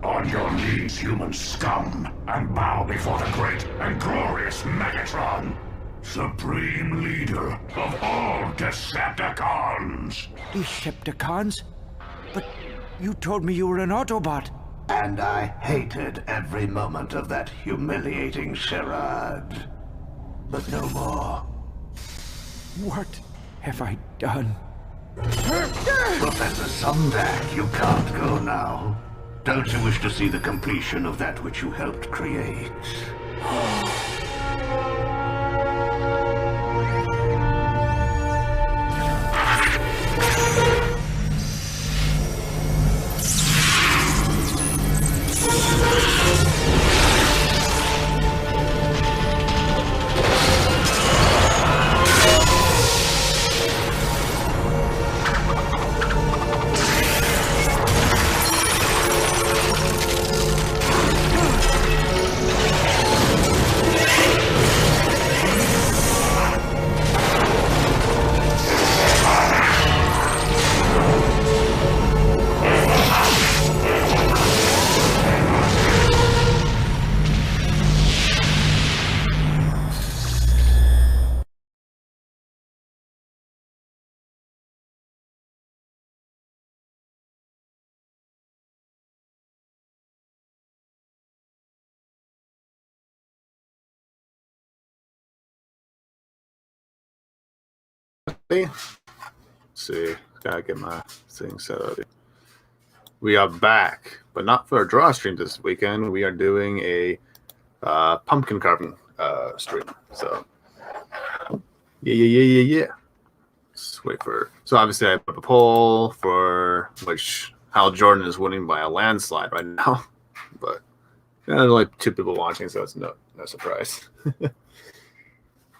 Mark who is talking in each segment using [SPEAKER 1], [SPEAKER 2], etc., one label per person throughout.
[SPEAKER 1] On your knees, human scum, and bow before the great and glorious Megatron, supreme leader of all Decepticons.
[SPEAKER 2] Decepticons? But you told me you were an Autobot.
[SPEAKER 1] And I hated every moment of that humiliating charade. But no more.
[SPEAKER 2] What have I done?
[SPEAKER 1] Professor Sumdac, you can't go now. Don't you wish to see the completion of that which you helped create?
[SPEAKER 3] Let's see, gotta get my thing set up. We are back, but not for a draw stream this weekend. We are doing a pumpkin carving stream. So, yeah. Let's wait for. So obviously, I put a poll for which Hal Jordan is winning by a landslide right now, but there's only 2 people watching, so it's no surprise.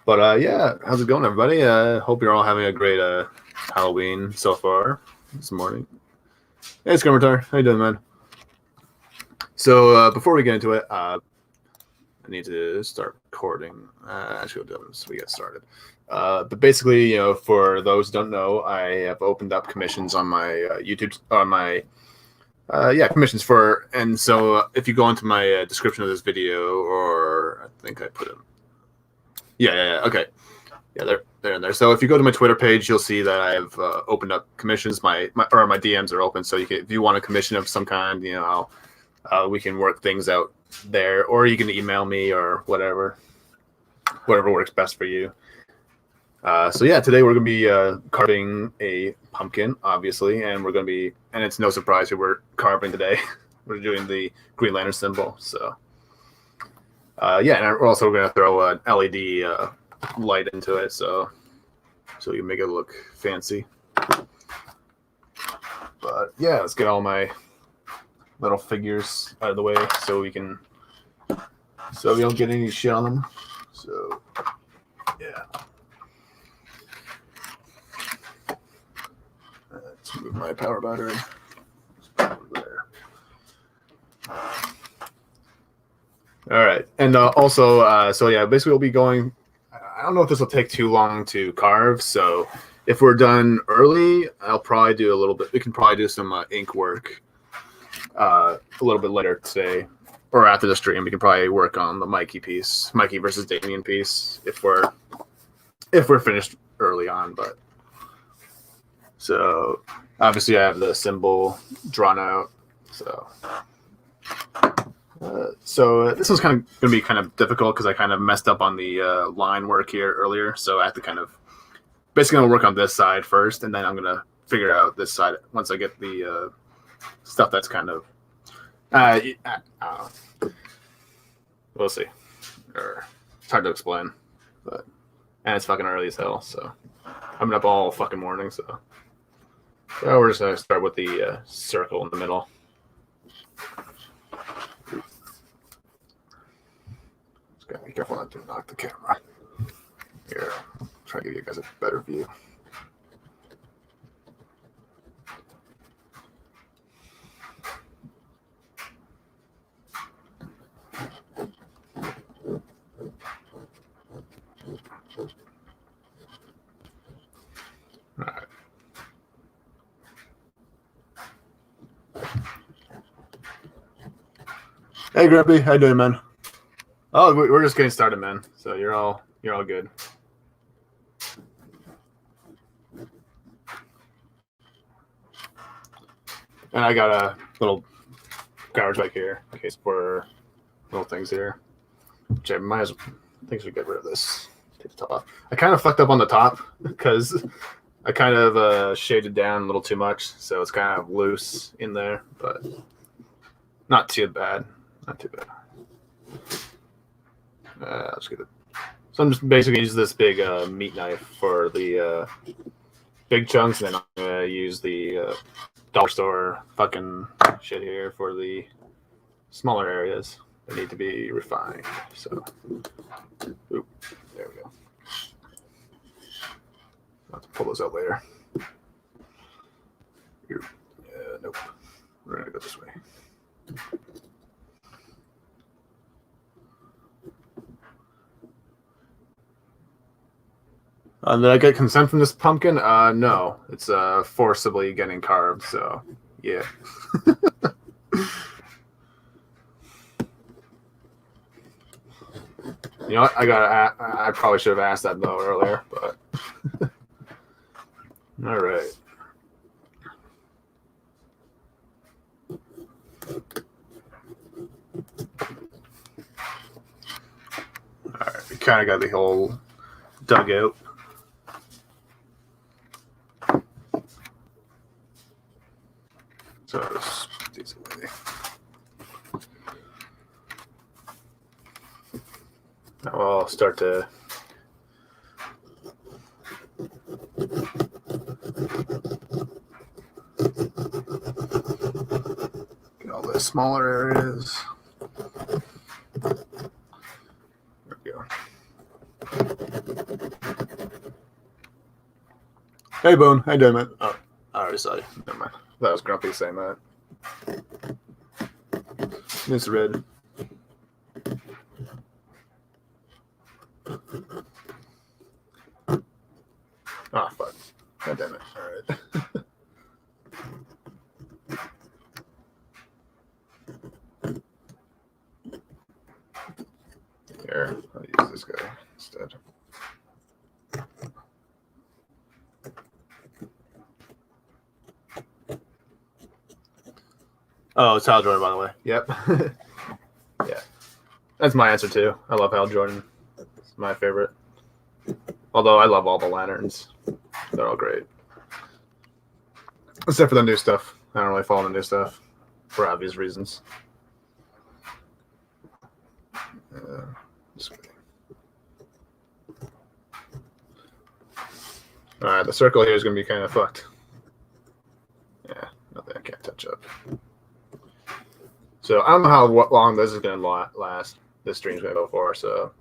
[SPEAKER 3] But yeah, how's it going, everybody? Hope you're all having a great Halloween so far this morning. Hey, Skirmitar, how you doing, man? So before we get into it, I need to start recording. Actually, we'll do this. We get started. But basically, you know, for those who don't know, I have opened up commissions on my YouTube, on my commissions for. And so if you go into my description of this video, or I think I put it. Yeah. Okay. Yeah, they're in there. So if you go to my Twitter page, you'll see that I have opened up commissions. My DMs are open, so you can, if you want a commission of some kind, you know, we can work things out there, or you can email me or whatever works best for you. So yeah, today we're gonna be carving a pumpkin, obviously, and we're gonna be, and it's no surprise who we're carving today. We're doing the Green Lantern symbol. So. Yeah, and we're also going to throw an LED light into it, so you make it look fancy. But yeah, let's get all my little figures out of the way so we don't get any shit on them. So yeah, let's move my power battery. There. All right, and also, so yeah, basically we'll be going. I don't know if this will take too long to carve, so if we're done early, I'll probably do a little bit. We can probably do some ink work a little bit later today, or after the stream. We can probably work on the Mikey versus Damien piece if we're finished early on. But so obviously I have the symbol drawn out, so. So this was going to be kind of difficult because I kind of messed up on the line work here earlier. So I have to kind of basically going to work on this side first, and then I'm going to figure out this side once I get the stuff that's kind of I don't know. We'll see. It's hard to explain, and it's fucking early as hell. So I've been up all fucking morning. So we're just going to start with the circle in the middle. Gotta be careful not to knock the camera. Here, try to give you guys a better view. All right. Hey, Grumpy, how you doing, man? Oh, we're just getting started, man. So you're all good. And I got a little garbage back here in case for little things here. Which I might as well, I think we should get rid of this. Take the top off. I kind of fucked up on the top because I kind of shaded down a little too much, so it's kind of loose in there, but not too bad. Not too bad. Let's get it. So I'm just basically using this big meat knife for the big chunks, and then I'm gonna use the dollar store fucking shit here for the smaller areas that need to be refined. So, oop, there we go. I'll have to pull those out later. Nope. We're gonna go this way. Did I get consent from this pumpkin? No. It's forcibly getting carved, so yeah. You know what? I probably should have asked that though earlier, but all right. All right, we kind of got the whole dugout. So let's put these away. Now I'll start to get all the smaller areas. There we go. Hey, Boone. How you doing, man? Oh, I already saw you. Never mind. That was Grumpy saying that. It's red. Oh, fuck. God damn it. All right. Here, I'll use this guy instead. Oh, it's Hal Jordan, by the way. Yep. Yeah. That's my answer, too. I love Hal Jordan. It's my favorite. Although I love all the lanterns. They're all great. Except for the new stuff. I don't really follow the new stuff for obvious reasons. Alright, the circle here is going to be kind of fucked. Yeah, nothing I can't touch up. So I don't know how long this is going to last. This stream's going to go for. So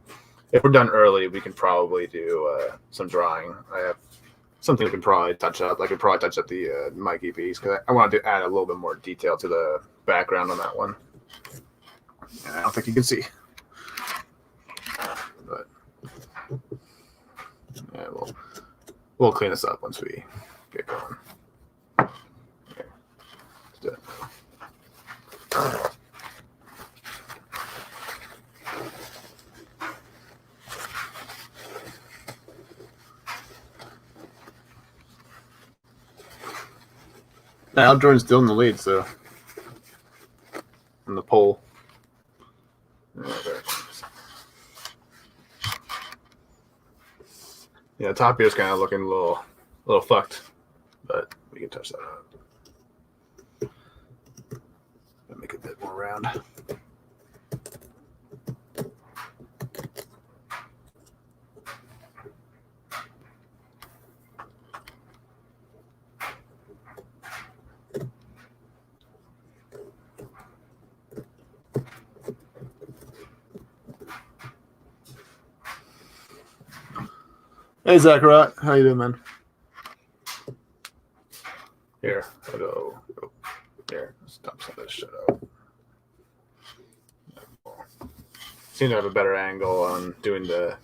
[SPEAKER 3] if we're done early, we can probably do some drawing. I have something we can probably touch up. I could probably touch up the Mikey piece because I wanted to add a little bit more detail to the background on that one. And I don't think you can see. But yeah, we'll clean this up once we get going. Okay. Let's do it. Al Jordan's still in the lead, so in the poll. Yeah, the top here is kind of looking a little fucked, but we can touch that up. Make it a bit more round. Hey, Zachariah. How you doing, man? Here, I'll go. Here, let's dump some of this shit out. Seem to have a better angle on doing the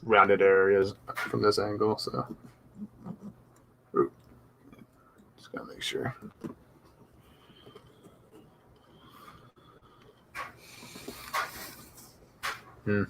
[SPEAKER 3] rounded areas from this angle, so. Just gotta make sure. Okay.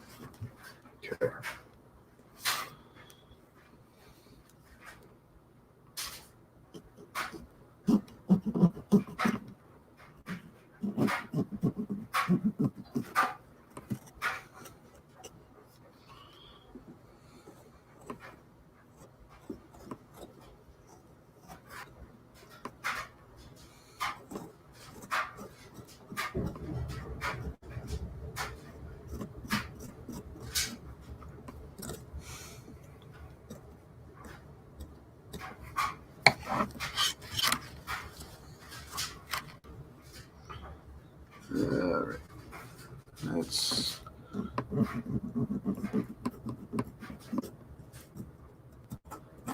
[SPEAKER 3] All right. That's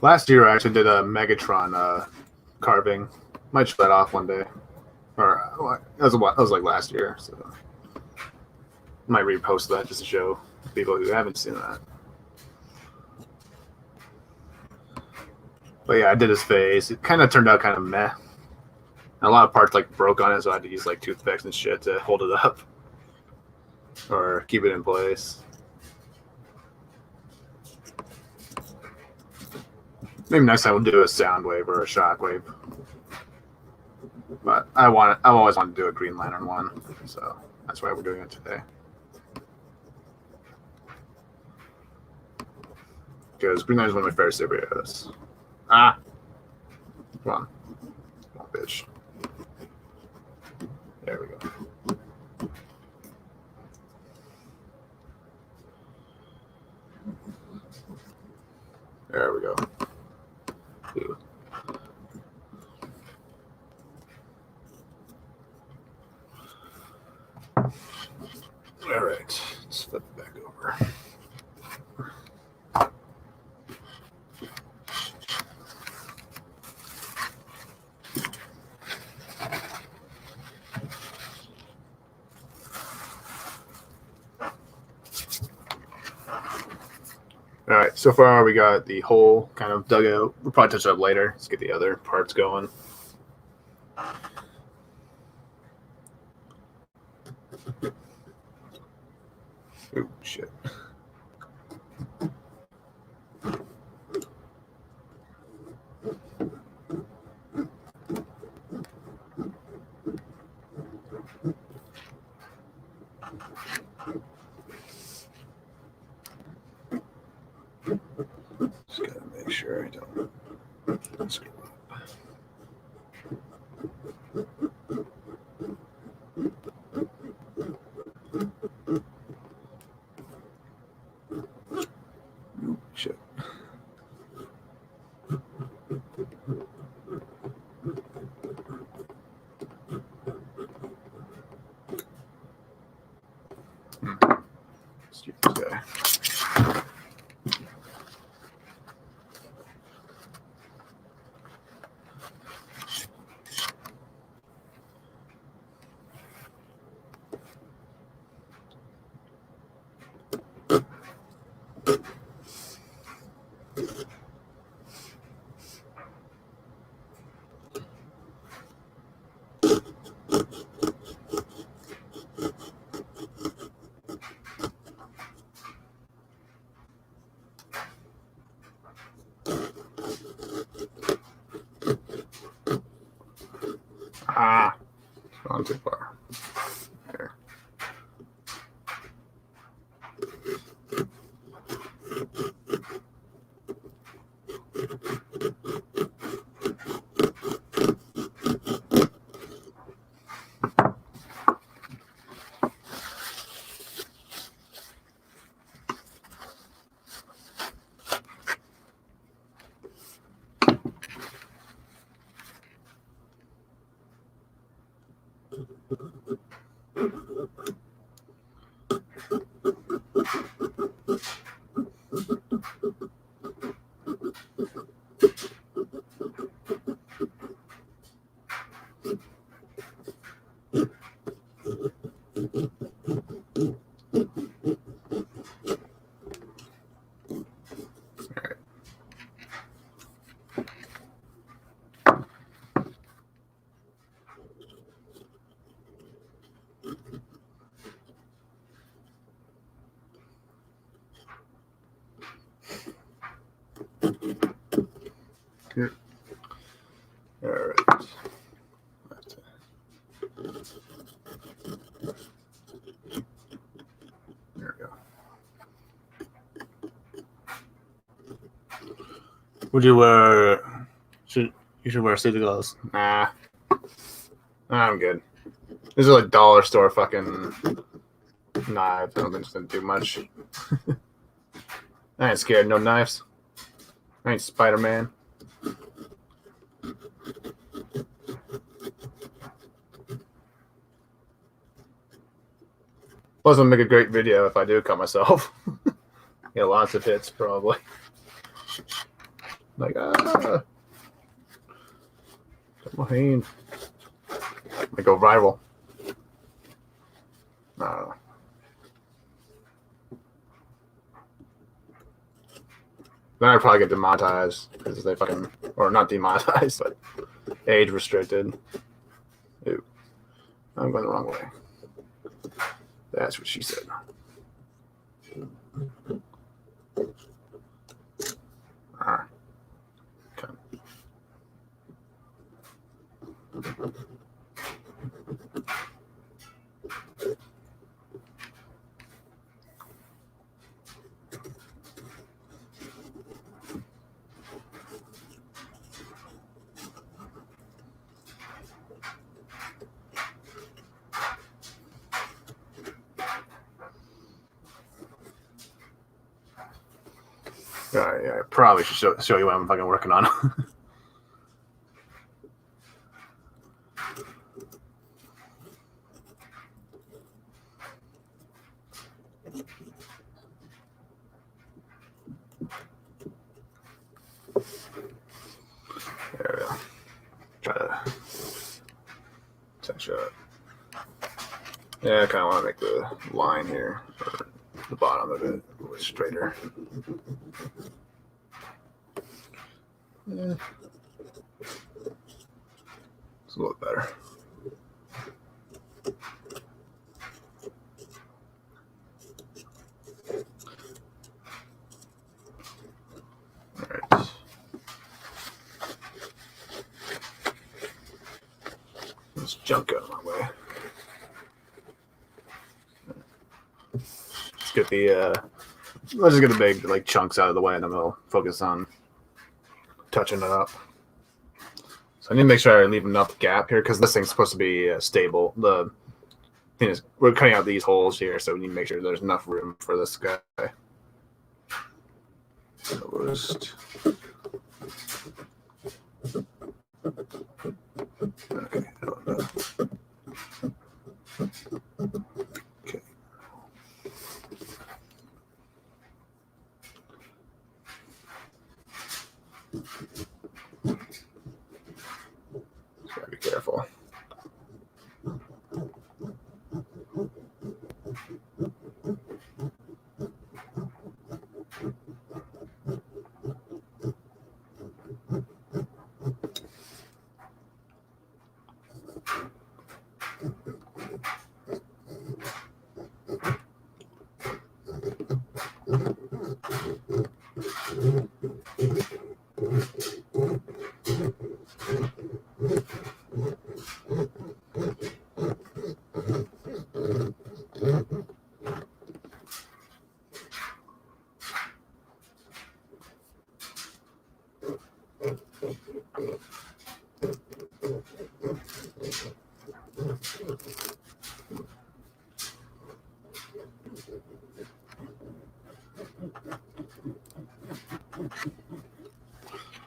[SPEAKER 3] last year. I actually did a Megatron carving. Might show that off one day, or that was like last year. So might repost that just to show people who haven't seen that. But yeah, I did his face. It kind of turned out kind of meh. A lot of parts like broke on it, so I had to use like toothpicks and shit to hold it up or keep it in place. Maybe next time we'll do a sound wave or a shock wave. But I've always wanted to do a Green Lantern one, so that's why we're doing it today. Because Green Lantern is one of my favorite superheroes. Ah, come on, bitch. There we go. There we go. Ooh. All right, let's flip it back over. All right, so far we got the whole kind of dug out. We'll probably touch it up later. Let's get the other parts going. Oh, shit. Just gotta make sure I don't screw up. Oh, shit. Stupid guy. Ah, it's gone too far. There. There we go. Would you wear? You should wear safety gloves. Nah, I'm good. These are like dollar store fucking knives. I don't think it's gonna do much. I ain't scared. No knives. I ain't Spider-Man. Plus, it'll make a great video if I do cut myself. Get lots of hits, probably. Like, cut my hand. Might go viral. I don't know. Then I'd probably get demonetized because they fucking, or not demonetized, but age restricted. Ew. I'm going the wrong way. That's what she said. Ah. Okay. Yeah, I probably should show you what I'm fucking working on. There we go. Try to touch up. Yeah, I kind of want to make the line here, or the bottom of it, a little straighter. Yeah. It's a little better. All right. Let's junk out of my way. Let's get the let's just get the big like chunks out of the way, and then we'll focus on touching it up. So I need to make sure I leave enough gap here because this thing's supposed to be stable. The thing is, we're cutting out these holes here, so we need to make sure there's enough room for this guy. Closed. Okay, I don't know. Okay. Gotta be careful.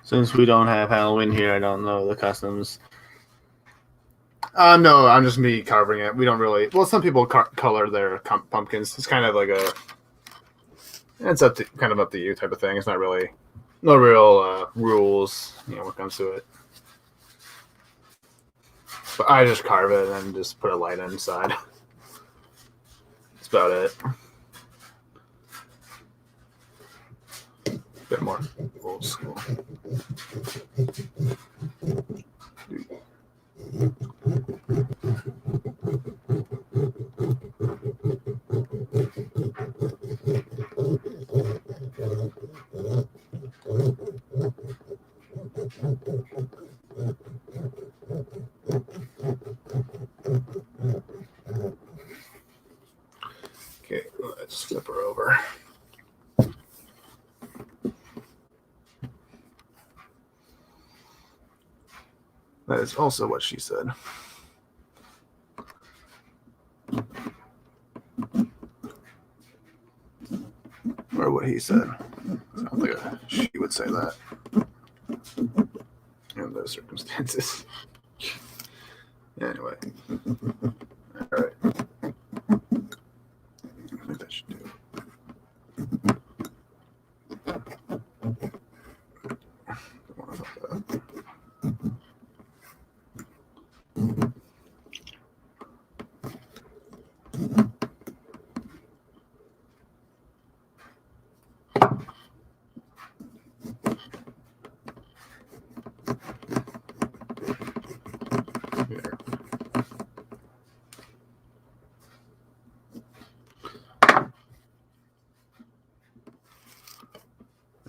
[SPEAKER 3] Since we don't have Halloween here, I don't know the customs. No, I'm just me carving it. We don't really. Well, some people color their pumpkins. It's kind of like a. It's kind of up to you type of thing. It's not really, no real rules, when it comes to it. But I just carve it and just put a light inside. That's about it. Bit more old school. That is also what she said. Or what he said. I don't think she would say that in those circumstances. Anyway. Alright. I think that should do it.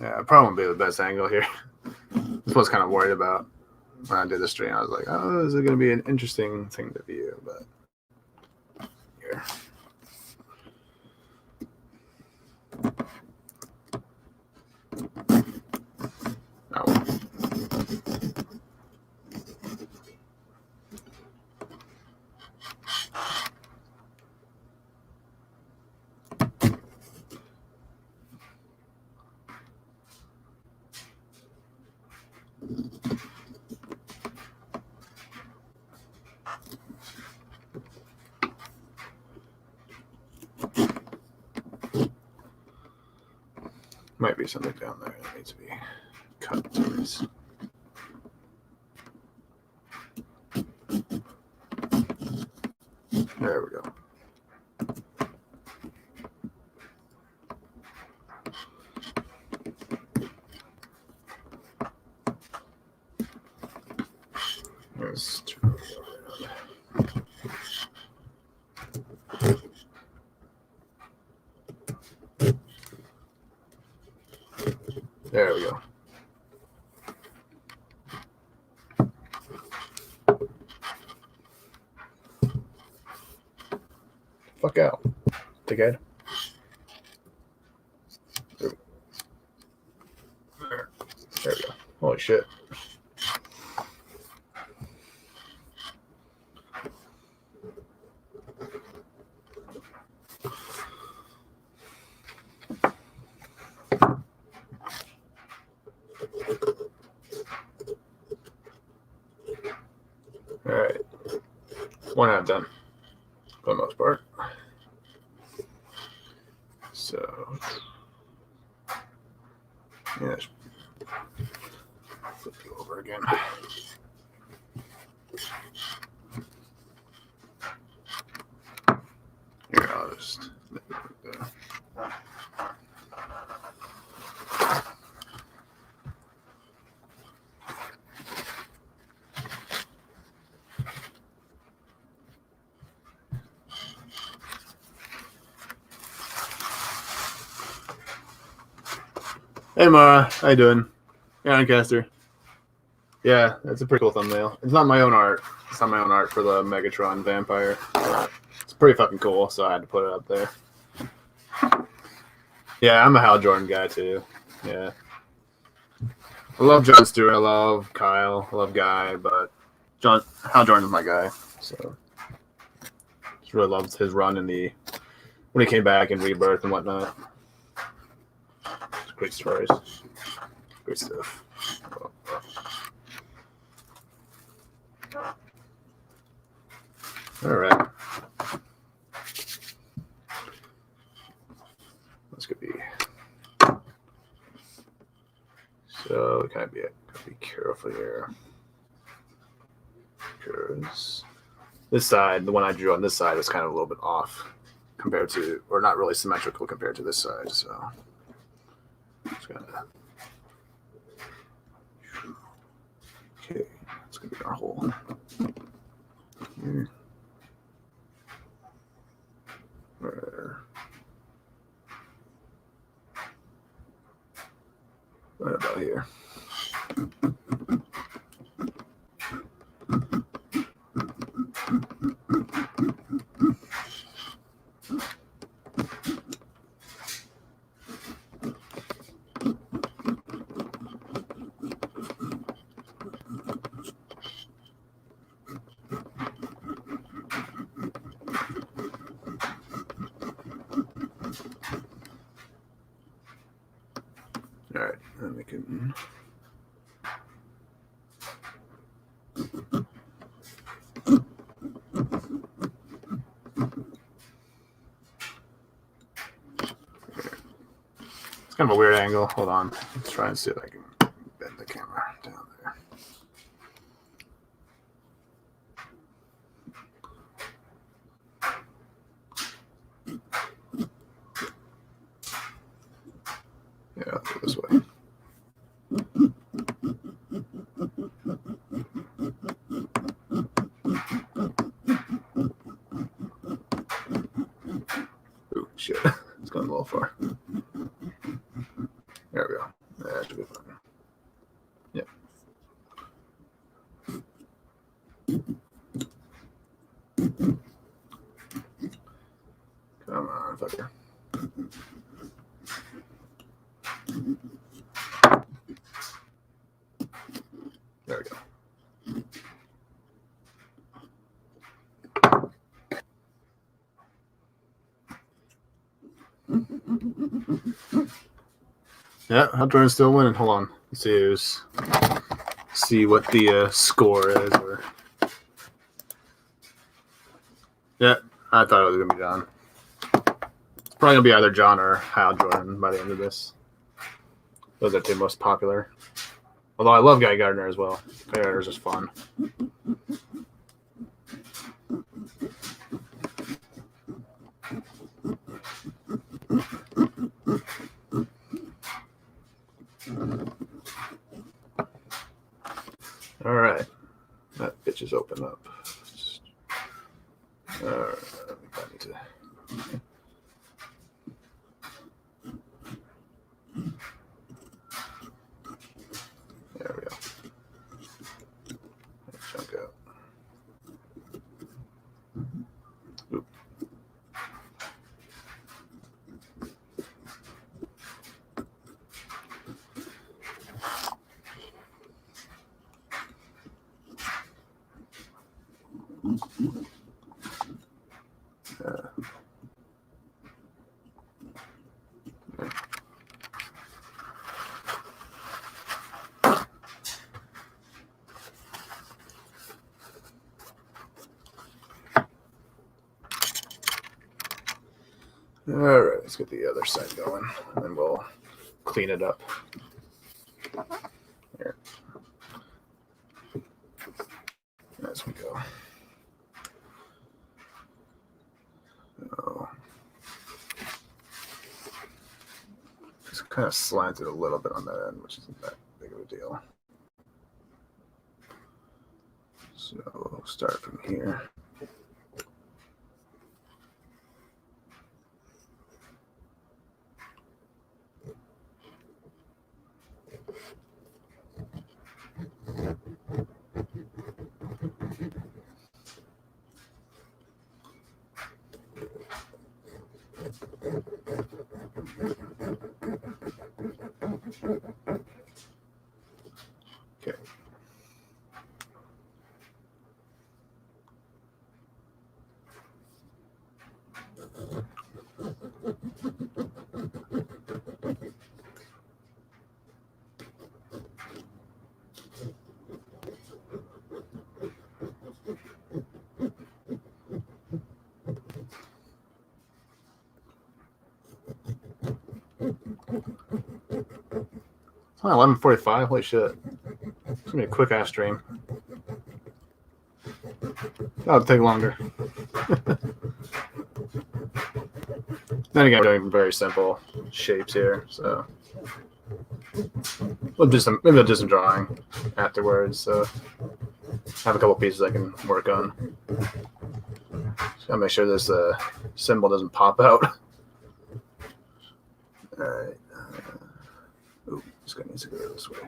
[SPEAKER 3] Yeah, it probably won't be the best angle here. That's what I was kind of worried about when I did the stream. I was like, oh, is it going to be an interesting thing to view? But here. Oh. Might be something down there that needs to be cut to this. There we go. There's two. There we go. Fuck out, dickhead. There we go. Holy shit. All right, one half done for the most part. So, yeah, flip you over again. Here, I'll just. Hey Mara, how you doing? Yeah, Ancaster. Yeah, that's a pretty cool thumbnail. It's not my own art. It's not my own art for the Megatron vampire. It's pretty fucking cool, so I had to put it up there. Yeah, I'm a Hal Jordan guy too. Yeah. I love Jon Stewart, I love Kyle, I love Guy, but Hal Jordan's my guy. So just really loved his run in when he came back in Rebirth and whatnot. Great stories. Great stuff. All right. This could be. So kind of be careful here. Because this side, the one I drew on this side, is kind of a little bit off compared to, or not really symmetrical compared to this side. So. Okay, it's gonna be our hole here. Right about here. And we can. It's kind of a weird angle. Hold on. Let's try and see if I can bend the camera down there. Yeah, I'll go this way. Ooh, shit. It's going a little far. There we go. That should be fine. Yep. Come on, fucker. There we go. Yeah, Jordan's still winning. Hold on. Let's see what the score is. Yeah, I thought it was going to be John. It's probably going to be either John or Hal Jordan by the end of this. Those are the two most popular. Although I love Guy Gardner as well. Guy Gardner's just fun. All right. That bitch is open up. All right. I need to. There we go. Chunk out. Oop. All right, let's get the other side going, and then we'll clean it up. Here. As we go. Oh. Just kind of slanted a little bit on that end, which isn't that big of a deal. So we'll start from here. Okay. It's only 11:45. Holy shit! It's gonna be a quick ass stream. That'll take longer. Then again, we're doing very simple shapes here, so maybe I'll do some drawing afterwards. So I have a couple pieces I can work on. Just gotta make sure this symbol doesn't pop out. All right. Ooh, this guy needs to go this way.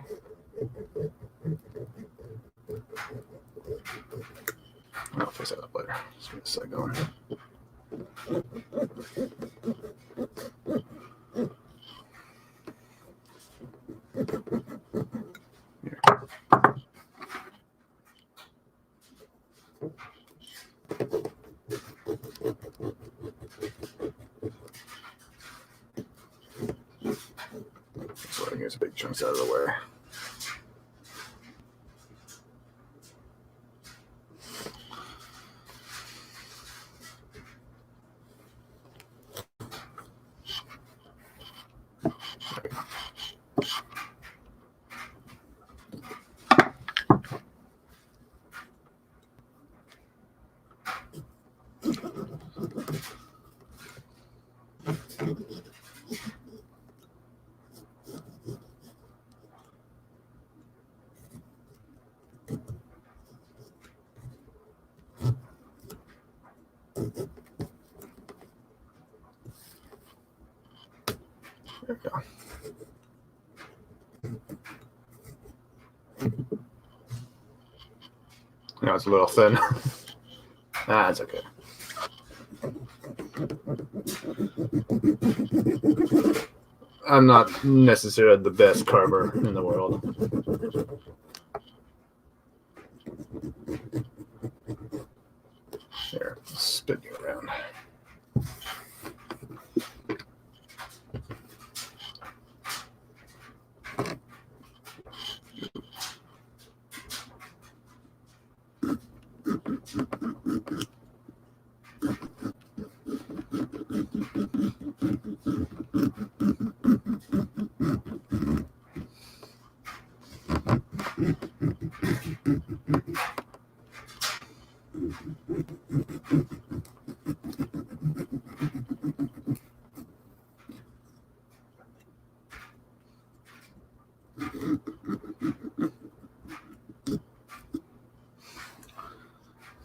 [SPEAKER 3] I'll fix that up later. Let's get this side going. Here. So I think it's a big chunks out of the way. There we go. No, it's a little thin. It's okay. I'm not necessarily the best carver in the world. There, spin you around.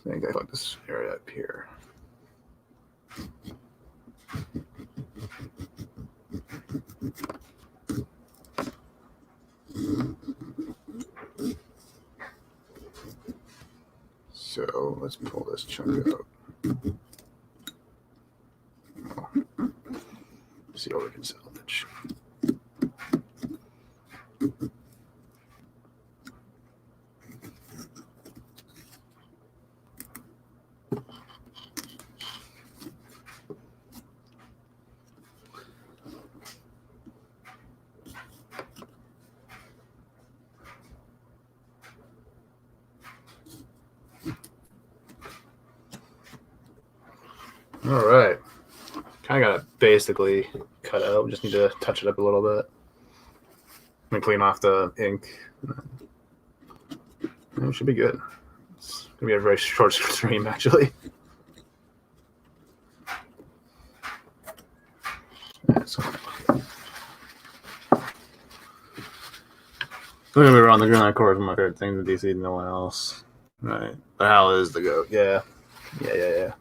[SPEAKER 3] I think I got this area up here. So let's pull this chunk out. See what we can salvage. All right. Kind of got it basically cut out. We just need to touch it up a little bit. And clean off the ink. It should be good. It's going to be a very short stream, actually. Don't get me wrong, the Green Line Core is one of my favorite things in DC, no one else. Right. The Hal is the GOAT. Yeah. Yeah.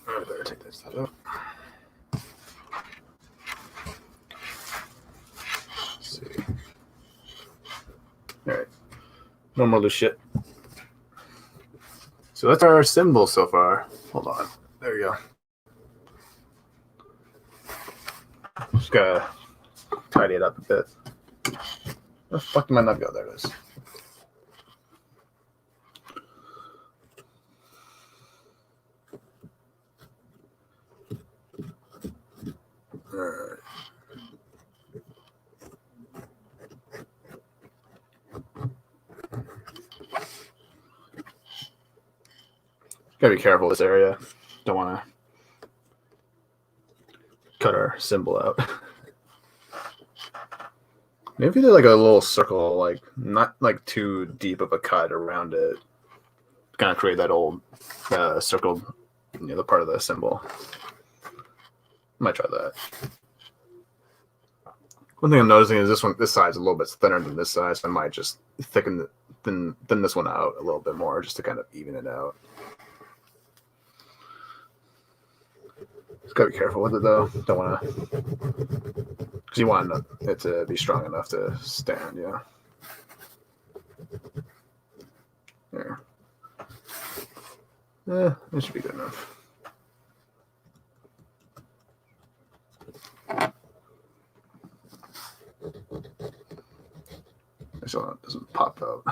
[SPEAKER 3] I better take that stuff out. Let's see. All right. No more loose shit. So that's our symbol so far. Hold on. There we go. Just gotta tidy it up a bit. Where the fuck did my nut go? There it is. Alright. Gotta be careful with this area. Don't want to cut our symbol out. Maybe if you did like a little circle, like not like too deep of a cut around it, kind of create that old circle near the part of the symbol. Might try that. One thing I'm noticing is this side's a little bit thinner than this side, so I might just thin this one out a little bit more just to kind of even it out. Just gotta be careful with it though. Don't want to, because you want it to be strong enough to stand. Yeah. There. Yeah, it should be good enough. So it doesn't pop out.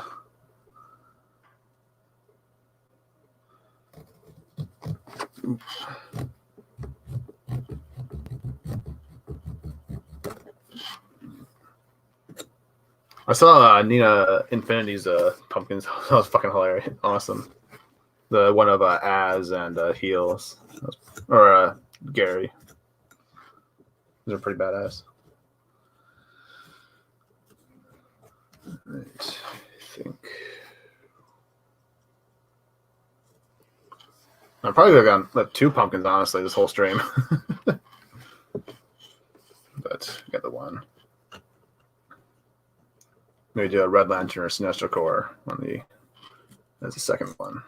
[SPEAKER 3] I saw Nina Infinity's pumpkins. That was fucking hilarious. Awesome. The one of Az and Heels. Or Gary. Those are pretty badass. Right. I think. I probably could have gotten 2 pumpkins, honestly, this whole stream. But I got the one. Maybe do a Red Lantern or Sinestro Core on the as the second one.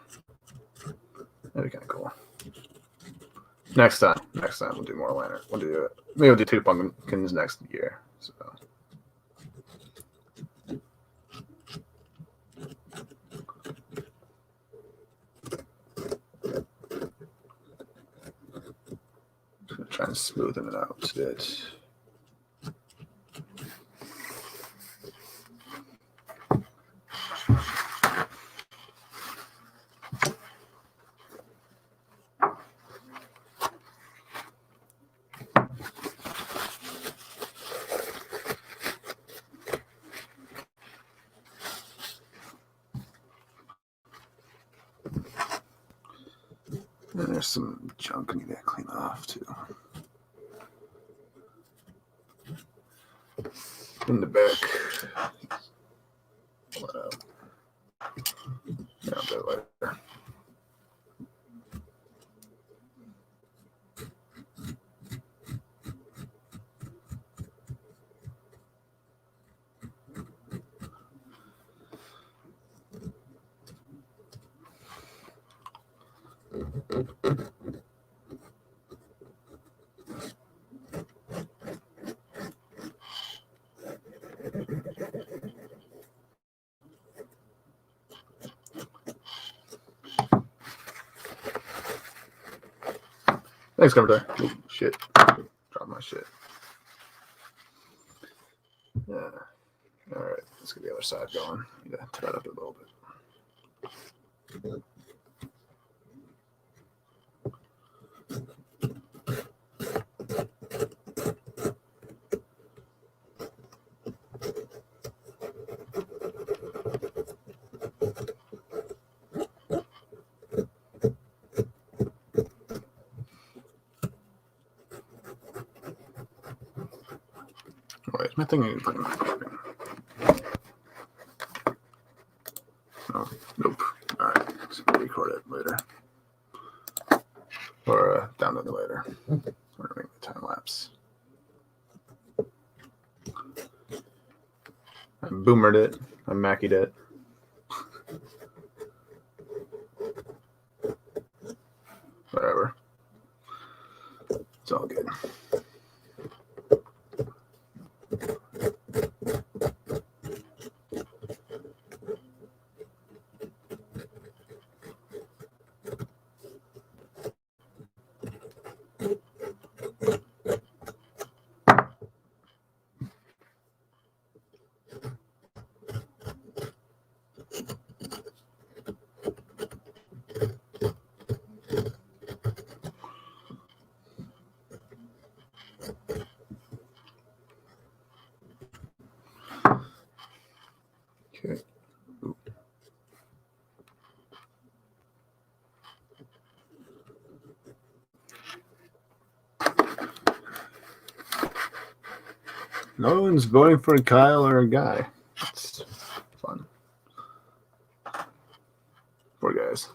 [SPEAKER 3] That'd be kind of cool. Next time we'll do more lantern. Maybe we'll do 2 pumpkins next year. So. Try and smoothen it out a bit. And there's some junk I need to clean off too. In the back. Yeah, I'll do it later. Thanks, Commodore. Oh, shit. Drop my shit. Yeah. All right. Let's get the other side going. Yeah, tie it up a little bit. Wait, my thing ain't fucking recording. Oh, nope. All right. So we'll record it later. Or download it later. We're going to make the time lapse. I boomered it. I Mackied it. Whatever. It's all good. Okay. Ooh. No one's voting for a Kyle or a Guy. It's fun. Poor guys.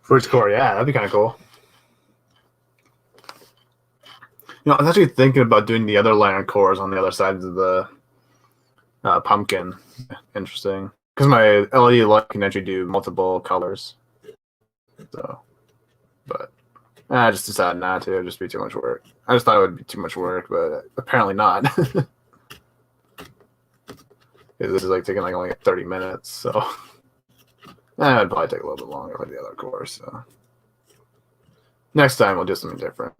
[SPEAKER 3] For its core, yeah, that'd be kind of cool. You know, I was actually thinking about doing the other lantern cores on the other sides of the pumpkin. Interesting. Because my LED light can actually do multiple colors. So, but I just decided not to. It'd just be too much work. I just thought it would be too much work, but apparently not. This is like taking like only 30 minutes, so it'd probably take a little bit longer for the other course. So next time we'll do something different.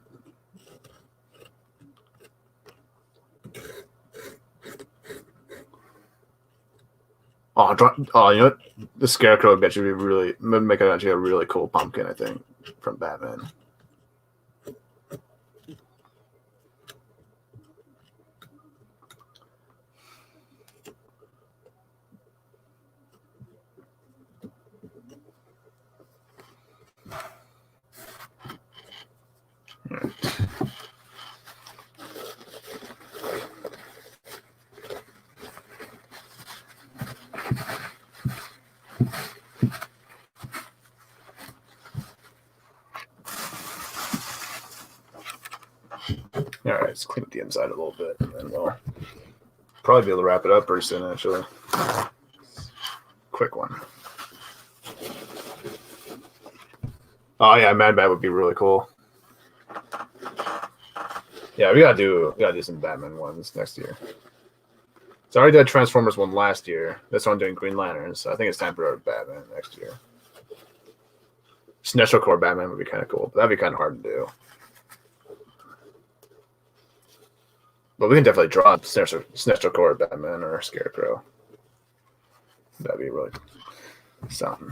[SPEAKER 3] Oh, you know what? The Scarecrow would actually make it actually a really cool pumpkin, I think, from Batman. All right, let's clean up the inside a little bit, and then we'll probably be able to wrap it up pretty soon, actually. Quick one. Oh yeah, Mad Bat would be really cool. Yeah, we gotta do some Batman ones next year. So I already did a Transformers one last year. This one I'm doing Green Lanterns, so I think it's time for Batman next year. Sinestro Corps Batman would be kind of cool, but that'd be kind of hard to do. But we can definitely draw Sinestro Corps Batman or Scarecrow. That'd be really something.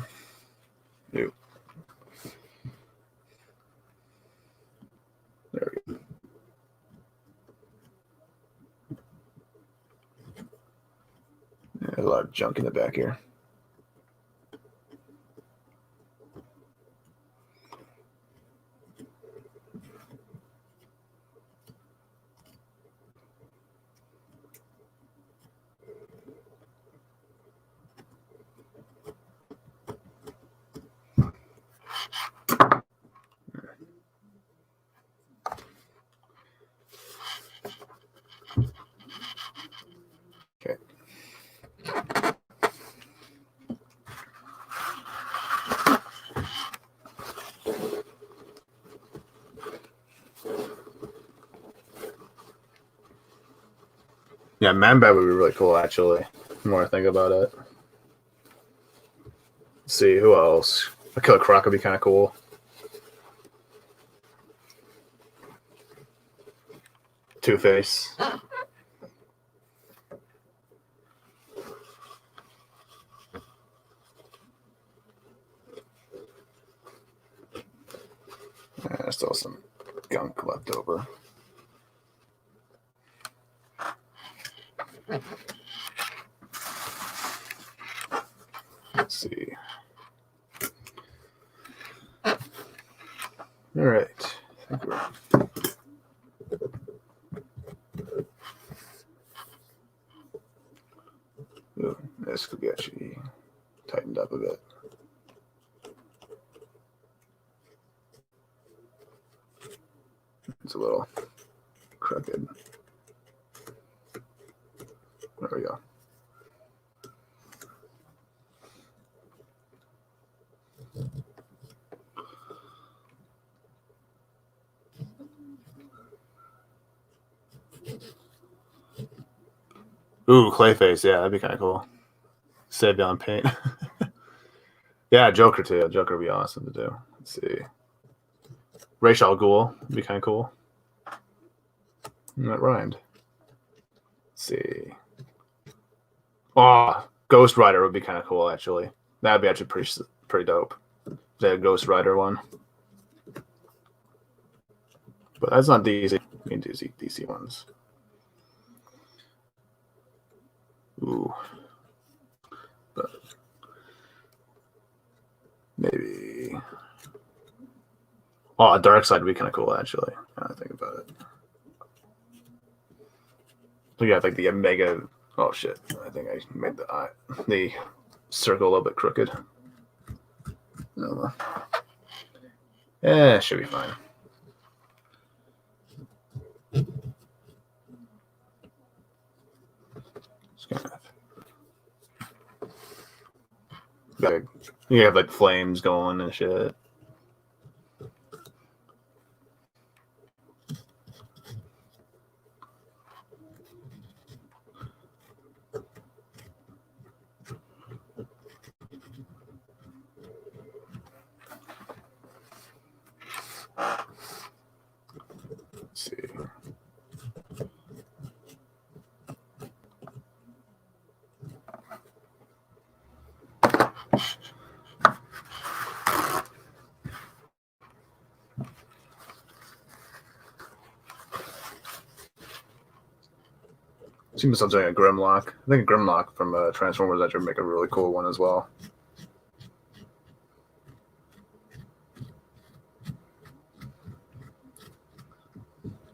[SPEAKER 3] New. There we go. There's a lot of junk in the back here. Okay. Yeah, Man Bat would be really cool, actually. The more I think about it. Let's see, who else? A Killer Croc would be kind of cool. Two-Face. Still some gunk left over. Let's see. All right. I think we're... Ooh, this could be actually tightened up a bit. It's a little crooked. There we go. Ooh, Clayface. Yeah, that'd be kind of cool. Save you on paint. Yeah, Joker too. Joker would be awesome to do. Let's see. Ra's al Ghul would be kind of cool. That rhymed. Let's see. Oh, Ghost Rider would be kind of cool, actually. That'd be actually pretty dope. The Ghost Rider one. But that's not DC. We can do DC ones. Ooh. But maybe. Oh, Dark Side would be kind of cool, actually. Now I think about it. So yeah, like the Mega. Oh shit! I think I made the circle a little bit crooked. No. Should be fine. You have like flames going and shit. Let's see. Seems something like a Grimlock. I think a Grimlock from Transformers that would make a really cool one as well.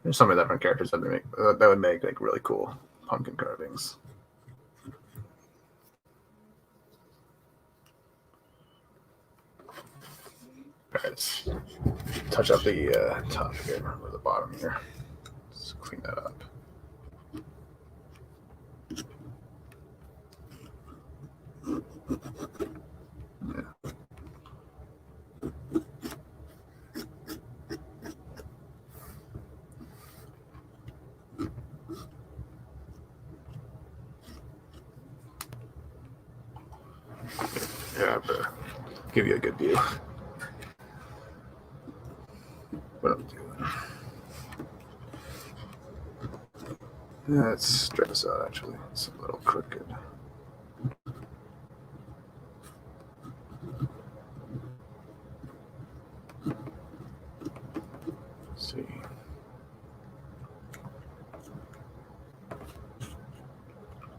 [SPEAKER 3] There's so many different characters that would make like really cool pumpkin carvings. All right, let's touch up the top here or the bottom here. Let's clean that up. Yeah, but give you a good view. What I'm doing. Let's stretch this out. Actually, it's a little crooked. Let's see.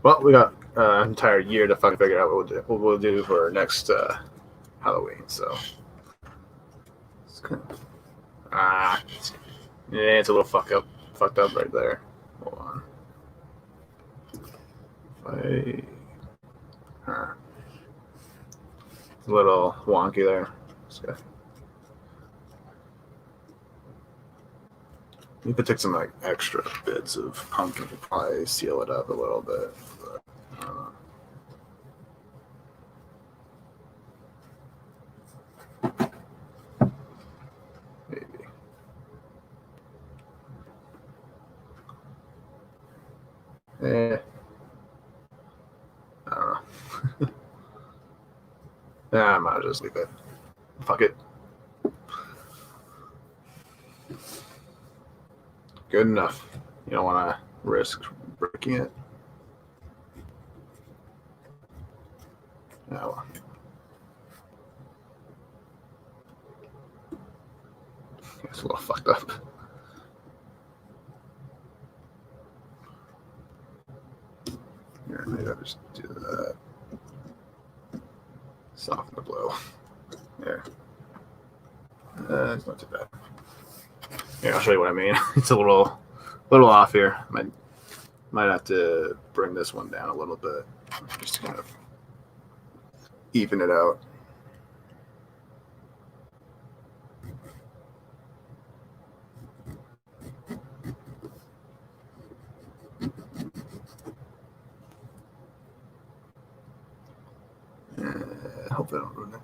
[SPEAKER 3] Well, we got an entire year to fucking figure out what we'll do for next Halloween. So it's kind of yeah, it's a little fucked up right there. Hold on. It's a little wonky there. You could take some like extra bits of pumpkin to probably seal it up a little bit. But, I don't know. Maybe. I don't know. I might just leave it. Fuck it. Good enough. You don't want to risk breaking it. Oh, well. It's a little fucked up. Here, maybe I'll just do that. Soften the blow. There. It's not too bad. Here, I'll show you what I mean. It's a little off here. Might have to bring this one down a little bit, just to kind of even it out. Hopefully I don't ruin it.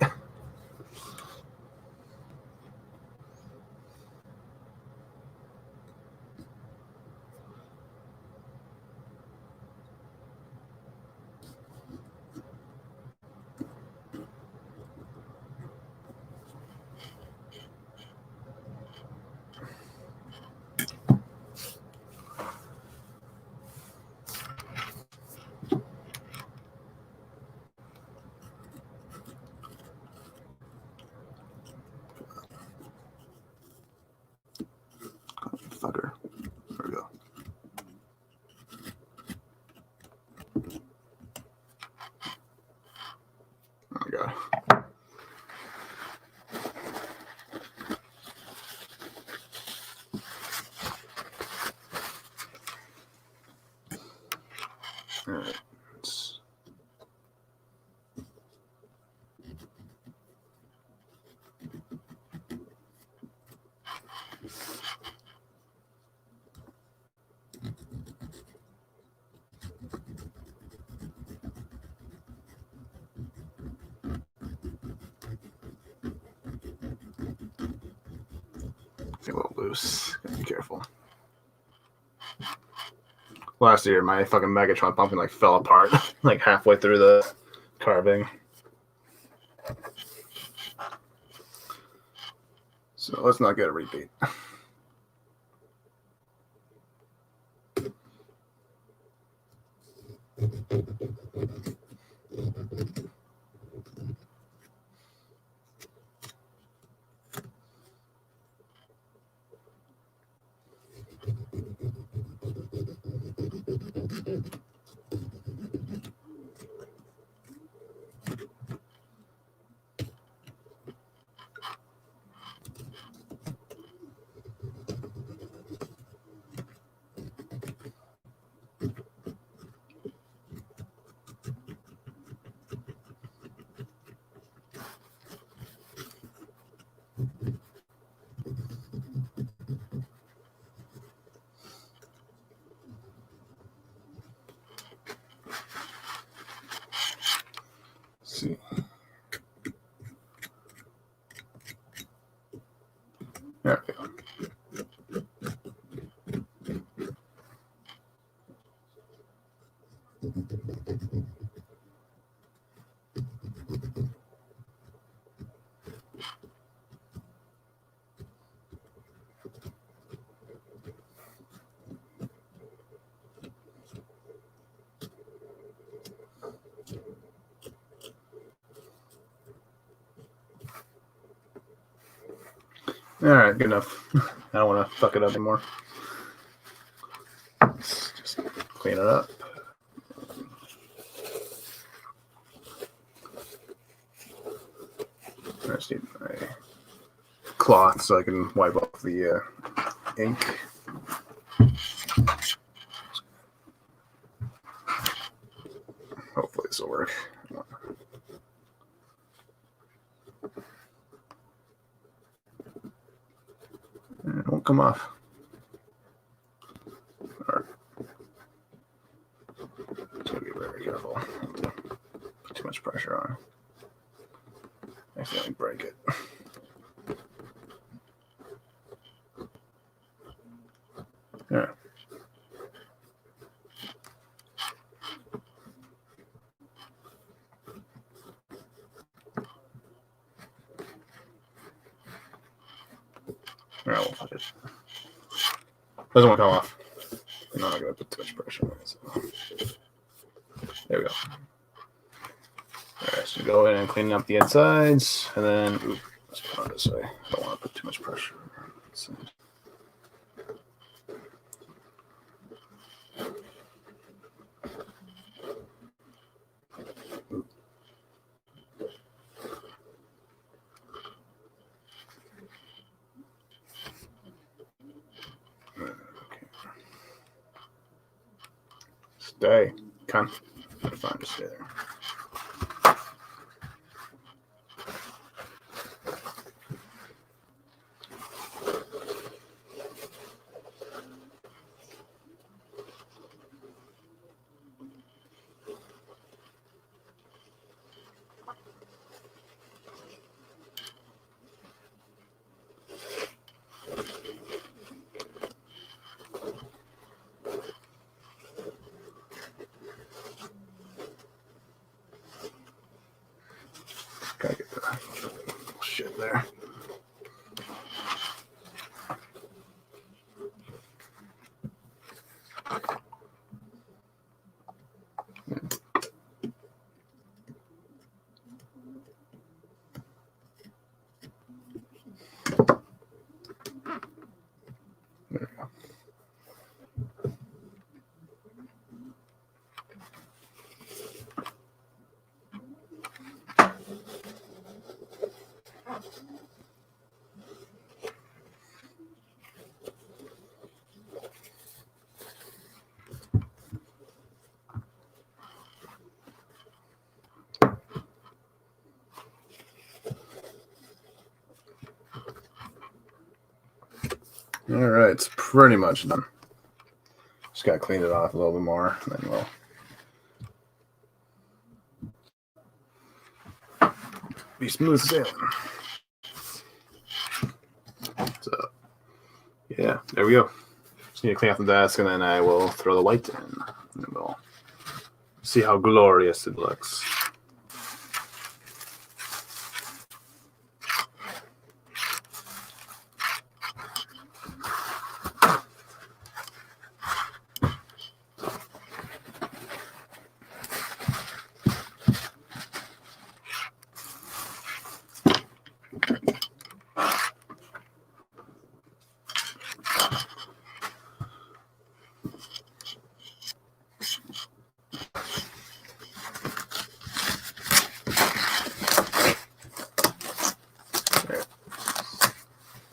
[SPEAKER 3] Fucker. There we go. Oh my god. All right. a little loose. Gotta be careful. Last year, my fucking Megatron pumpkin like fell apart like halfway through the carving. So let's not get a repeat. See. There we go. All right, good enough. I don't want to fuck it up anymore. Let's just clean it up. I just need my cloth so I can wipe off the ink. Hopefully this will work. It won't come off. All right. So be very careful. Put too much pressure on. Accidentally break it. Yeah. All right, we'll put it. Doesn't want to come off. I'm not going to put too much pressure on it. So. There we go. All right, so go in and clean up the insides, and then let's put it this way. I don't want to put too much pressure on it. Stay. Come. Fine to stay there. Gotta get the shit there. There we go. All right, it's pretty much done. Just gotta clean it off a little bit more, and then we'll be smooth sailing. So There we go. Just need to clean up the desk, and then I will throw the light in. And we'll see how glorious it looks.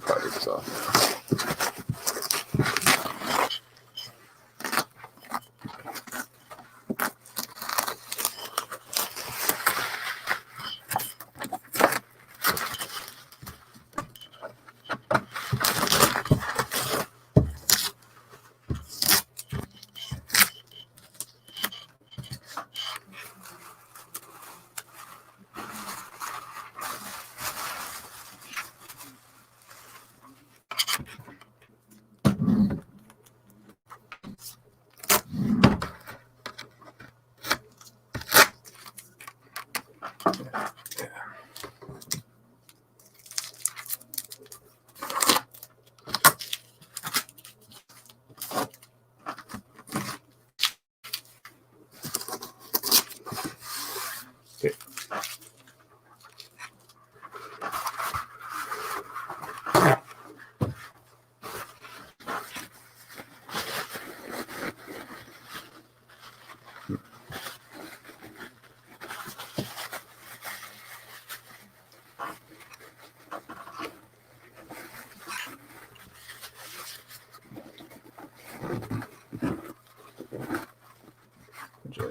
[SPEAKER 3] Probably this off. Okay. Enjoy.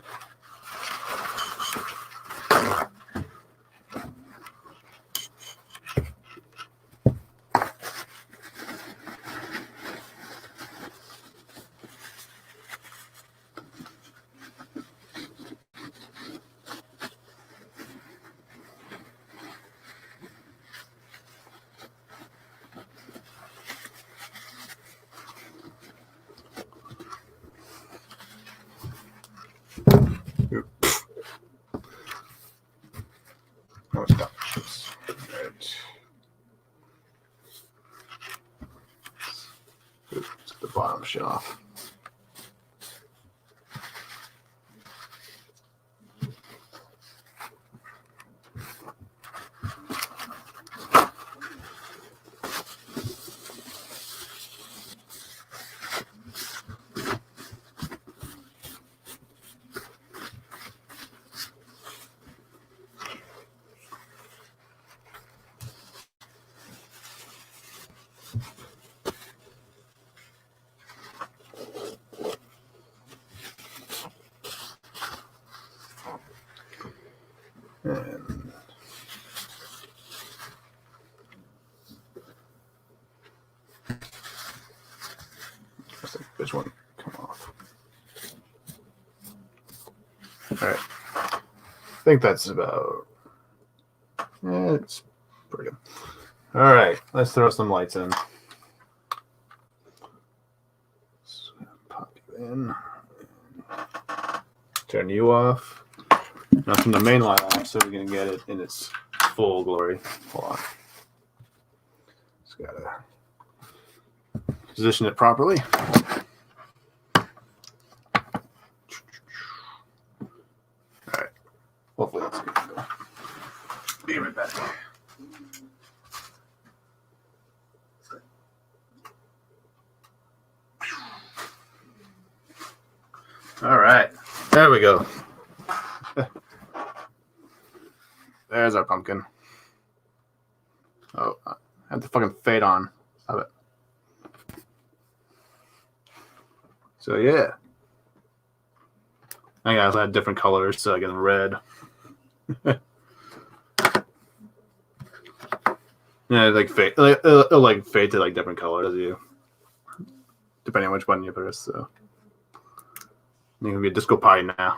[SPEAKER 3] Oh, stop. Right. Oops, get the bottom shit off. And let's see which one come off. All right. I think that's about. Yeah, it's pretty good. All right, let's throw some lights in. So, pop you in. Turn you off. Now from the main light off, so we're gonna get it in its full glory. Hold on. Just gotta position it properly. All right. Hopefully that's good. Be right back. All right. There we go. There's our pumpkin. Oh, I have the fucking fade on. Stop it. So yeah, I guys had different colors, so I get red. Yeah, like fade, it'll like fade to like different colors, you depending on which button you press. So you can be a disco pie now,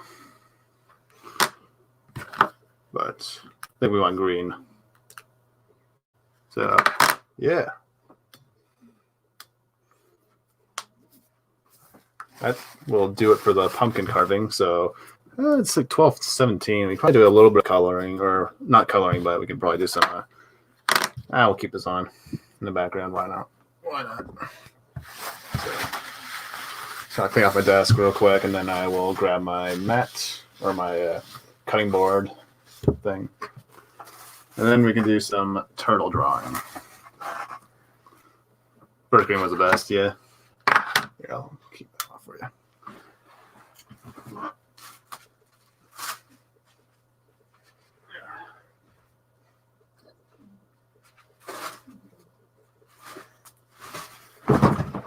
[SPEAKER 3] but I think we want green. So yeah. that will do it for the pumpkin carving. So it's like 12 to 17. We probably do a little bit of coloring, or not coloring, but we can probably do some. We'll keep this on in the background. Why not? Why not? So I'll clean off my desk real quick, and then I will grab my mat or my cutting board thing. And then we can do some turtle drawing. First green was the best, yeah. Here, I'll keep that off for you.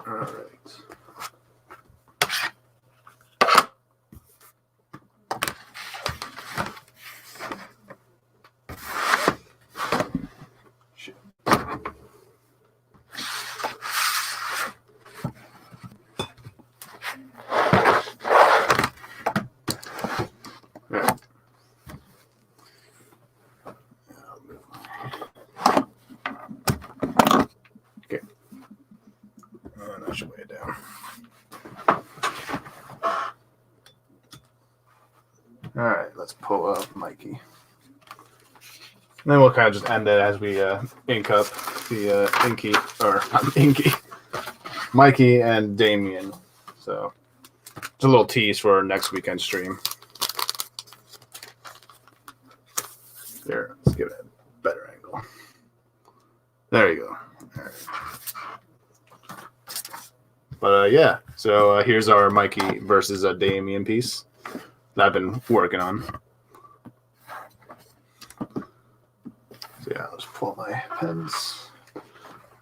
[SPEAKER 3] All right. All right, let's pull up Mikey. And then we'll kind of just end it as we ink up the Mikey and Damien. So it's a little tease for our next weekend stream. There, let's give it a better angle. There you go. All right. But yeah, so here's our Mikey versus Damien piece that I've been working on. So yeah, let's pull my pens.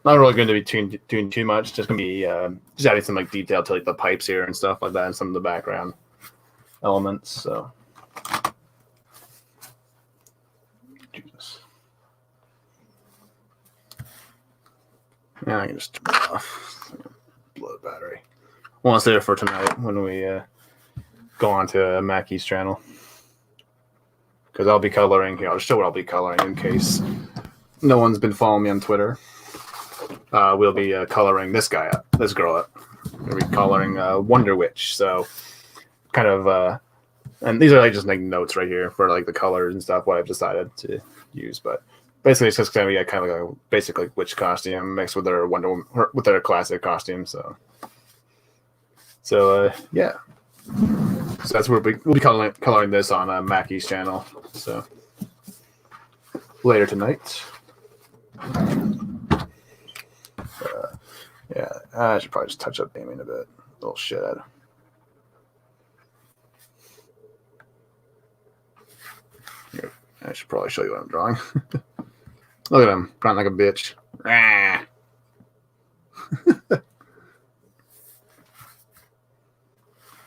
[SPEAKER 3] Not really going to be doing too much. Just going to be just adding some like detail to like the pipes here and stuff like that, and some of the background elements. So Jesus, yeah, I can just turn it off. Blow the battery. I want to save it for tonight when we go on to Mackey's channel, because I'll be coloring here. I'll show what I'll be coloring in case no one's been following me on Twitter. We'll be coloring this girl up. We'll be coloring Wonder Witch. So kind of, and these are like just like notes right here for like the colors and stuff, what I've decided to use. But basically it's just going to be kind of like a basic like witch costume mixed with their with their classic costume. So yeah. So that's where we'll be coloring this on Mackey's channel. So later tonight. Yeah, I should probably just touch up Damien a bit. Little shit. Here, I should probably show you what I'm drawing. Look at him, crying like a bitch.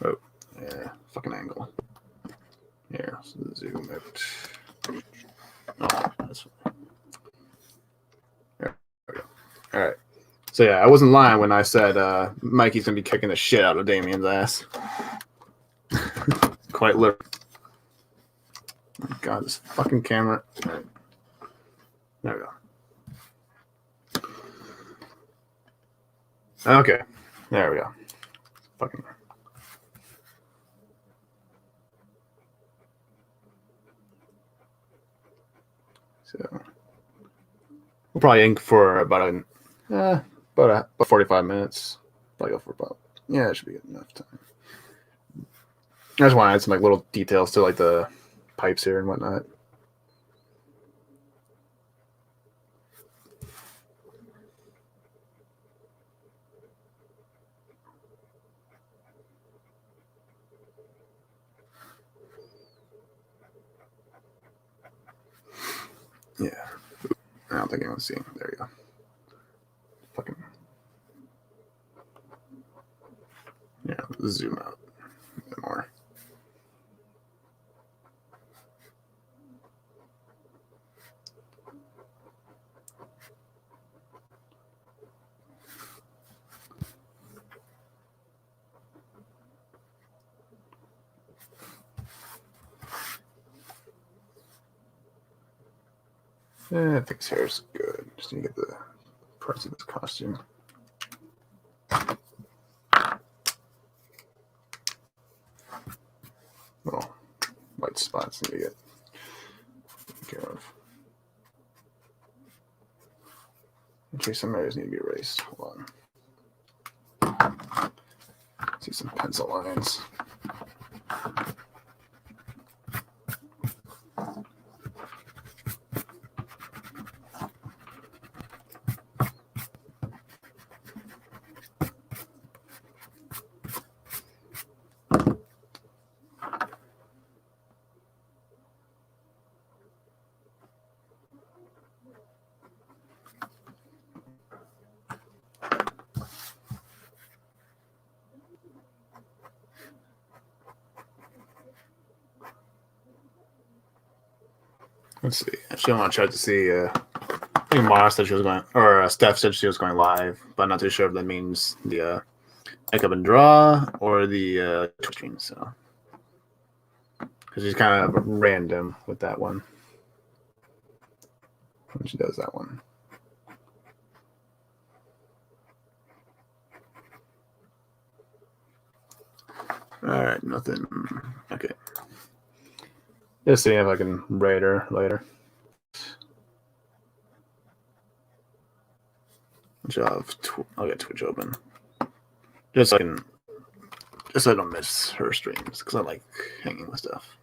[SPEAKER 3] Oh, yeah, fucking angle. Here, zoom out. Oh, that's there we go. All right. So yeah, I wasn't lying when I said Mikey's gonna be kicking the shit out of Damien's ass. Quite literally. Oh God, this fucking camera. All right. There we go. Okay. There we go. Fucking. So we'll probably ink for about 45 minutes. Probably go for about, yeah, it should be enough time. I just want to add some like little details to like the pipes here and whatnot. Yeah. I don't think anyone's seeing. There you go. Fucking. Yeah, zoom out a bit more. I think his hair is good. Just need to get the parts of his costume. what spots need to get taken care of. Actually, some areas need to be erased. Hold on. See some pencil lines. Let's see. Actually, I want to try to see. I think Mara said she was going, or Steph said she was going live, but I'm not too sure if that means the Pick Up and Draw or the Twitch stream. So, because she's kind of random with that one when she does that one. All right, nothing. Okay. Just seeing if I can raid her later. I'll get Twitch open. Just so I don't miss her streams, because I like hanging with stuff.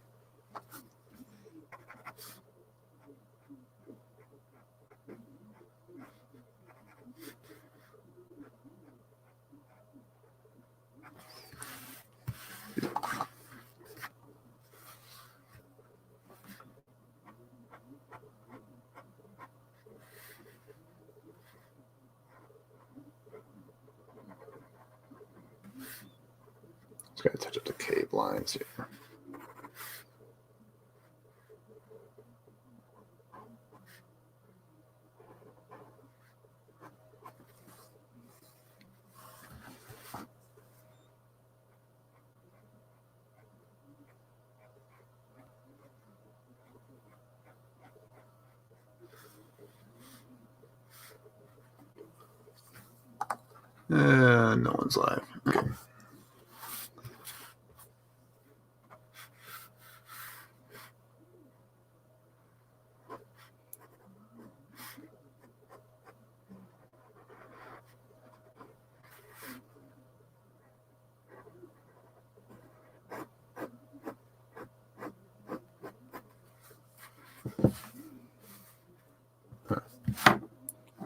[SPEAKER 3] Just gotta touch up the cave lines here. No one's live. Okay.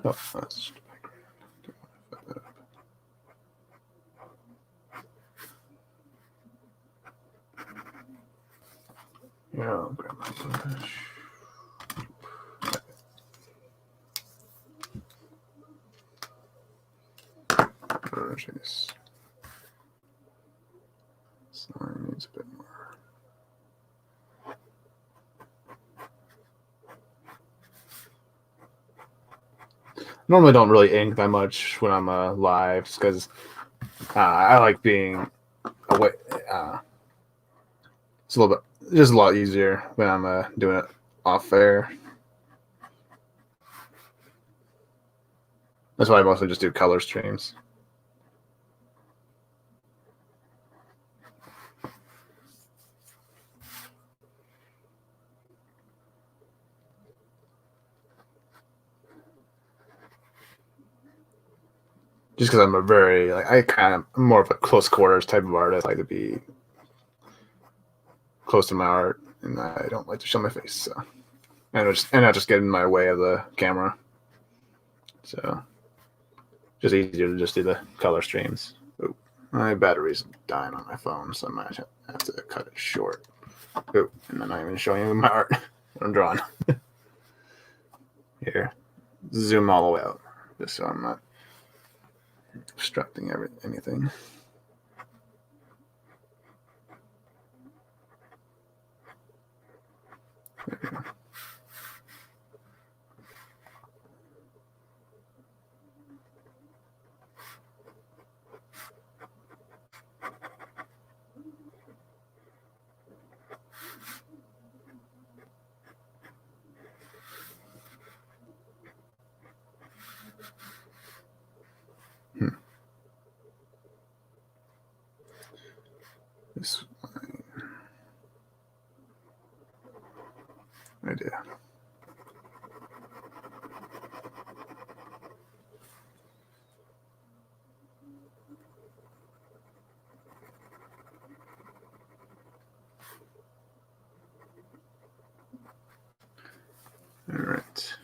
[SPEAKER 3] Oh, that's just a background. Don't want to fuck that up. Yeah, I'll grab my brush. Brushes. Slime needs a bit more. Normally don't really ink that much when I'm live, just because I like being away. It's a little bit, just a lot easier when I'm doing it off air. That's why I mostly just do color streams. Just because I'm a very, I kind of more of a close quarters type of artist. I like to be close to my art, and I don't like to show my face. So, and not just get in my way of the camera. So, just easier to just do the color streams. Ooh, my battery's dying on my phone, so I might have to cut it short. Ooh, and I'm not even showing you my art what I'm drawing. Here, zoom all the way out, just so I'm not obstructing anything. There we go. This line. idea. All right.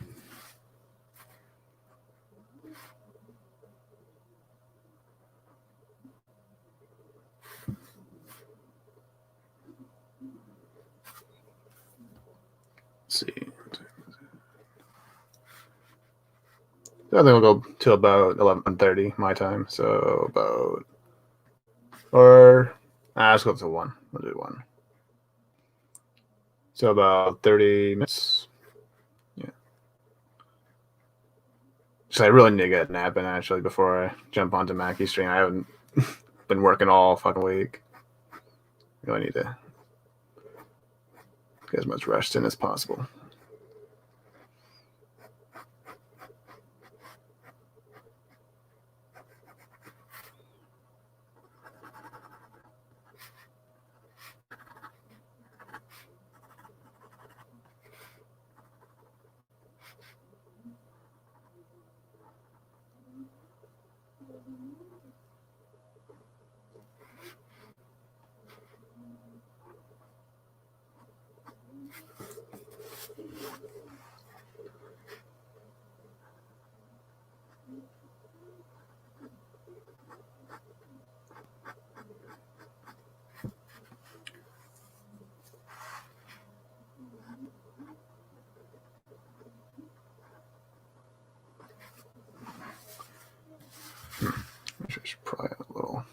[SPEAKER 3] Let's see. I think we'll go till about 11:30 my time. So about, or let's go to 1. We'll do 1. So about 30 minutes. Yeah. So I really need to get napping actually before I jump onto Mackey's stream. I haven't been working all fucking week. Really need to get as much rest in as possible. I should probably have a little.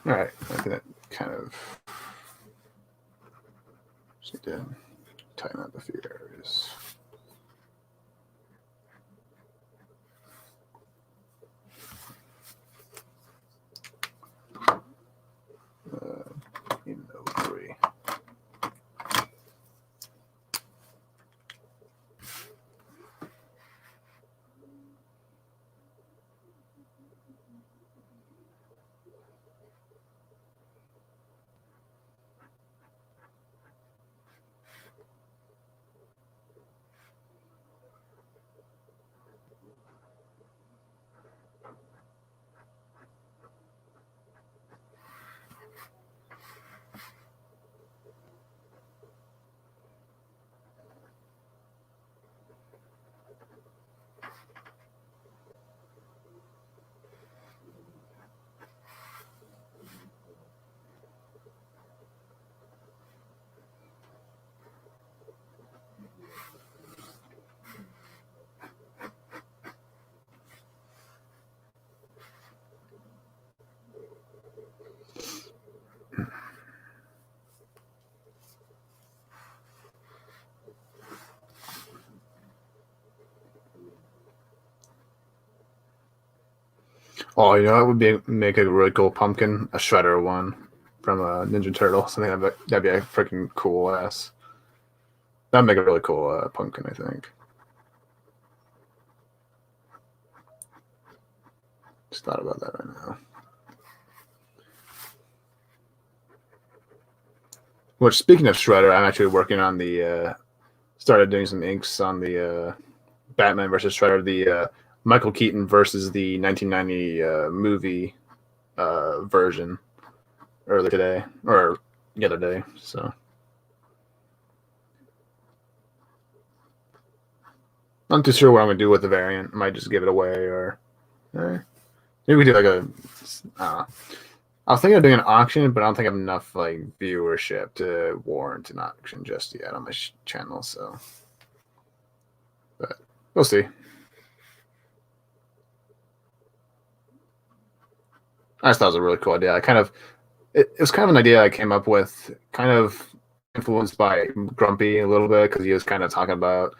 [SPEAKER 3] All right, I think that kind of just need to tighten up a few areas. In 03. Oh, you know, it would be make a really cool pumpkin, a shredder one from a Ninja Turtle. Something that'd be a freaking cool ass. That'd make a really cool pumpkin, I think. Just thought about that right now. Which, speaking of shredder, I'm actually working on the. Started doing some inks on the Batman versus Shredder, the Michael Keaton versus the 1990 movie version earlier today, or the other day. So I'm not too sure what I'm going to do with the variant. I might just give it away, or maybe we do like a. I was thinking of doing an auction, but I don't think I have enough like viewership to warrant an auction just yet on my channel. So, but we'll see. I just thought it was a really cool idea. It was kind of an idea I came up with, kind of influenced by Grumpy a little bit, because he was kind of talking about,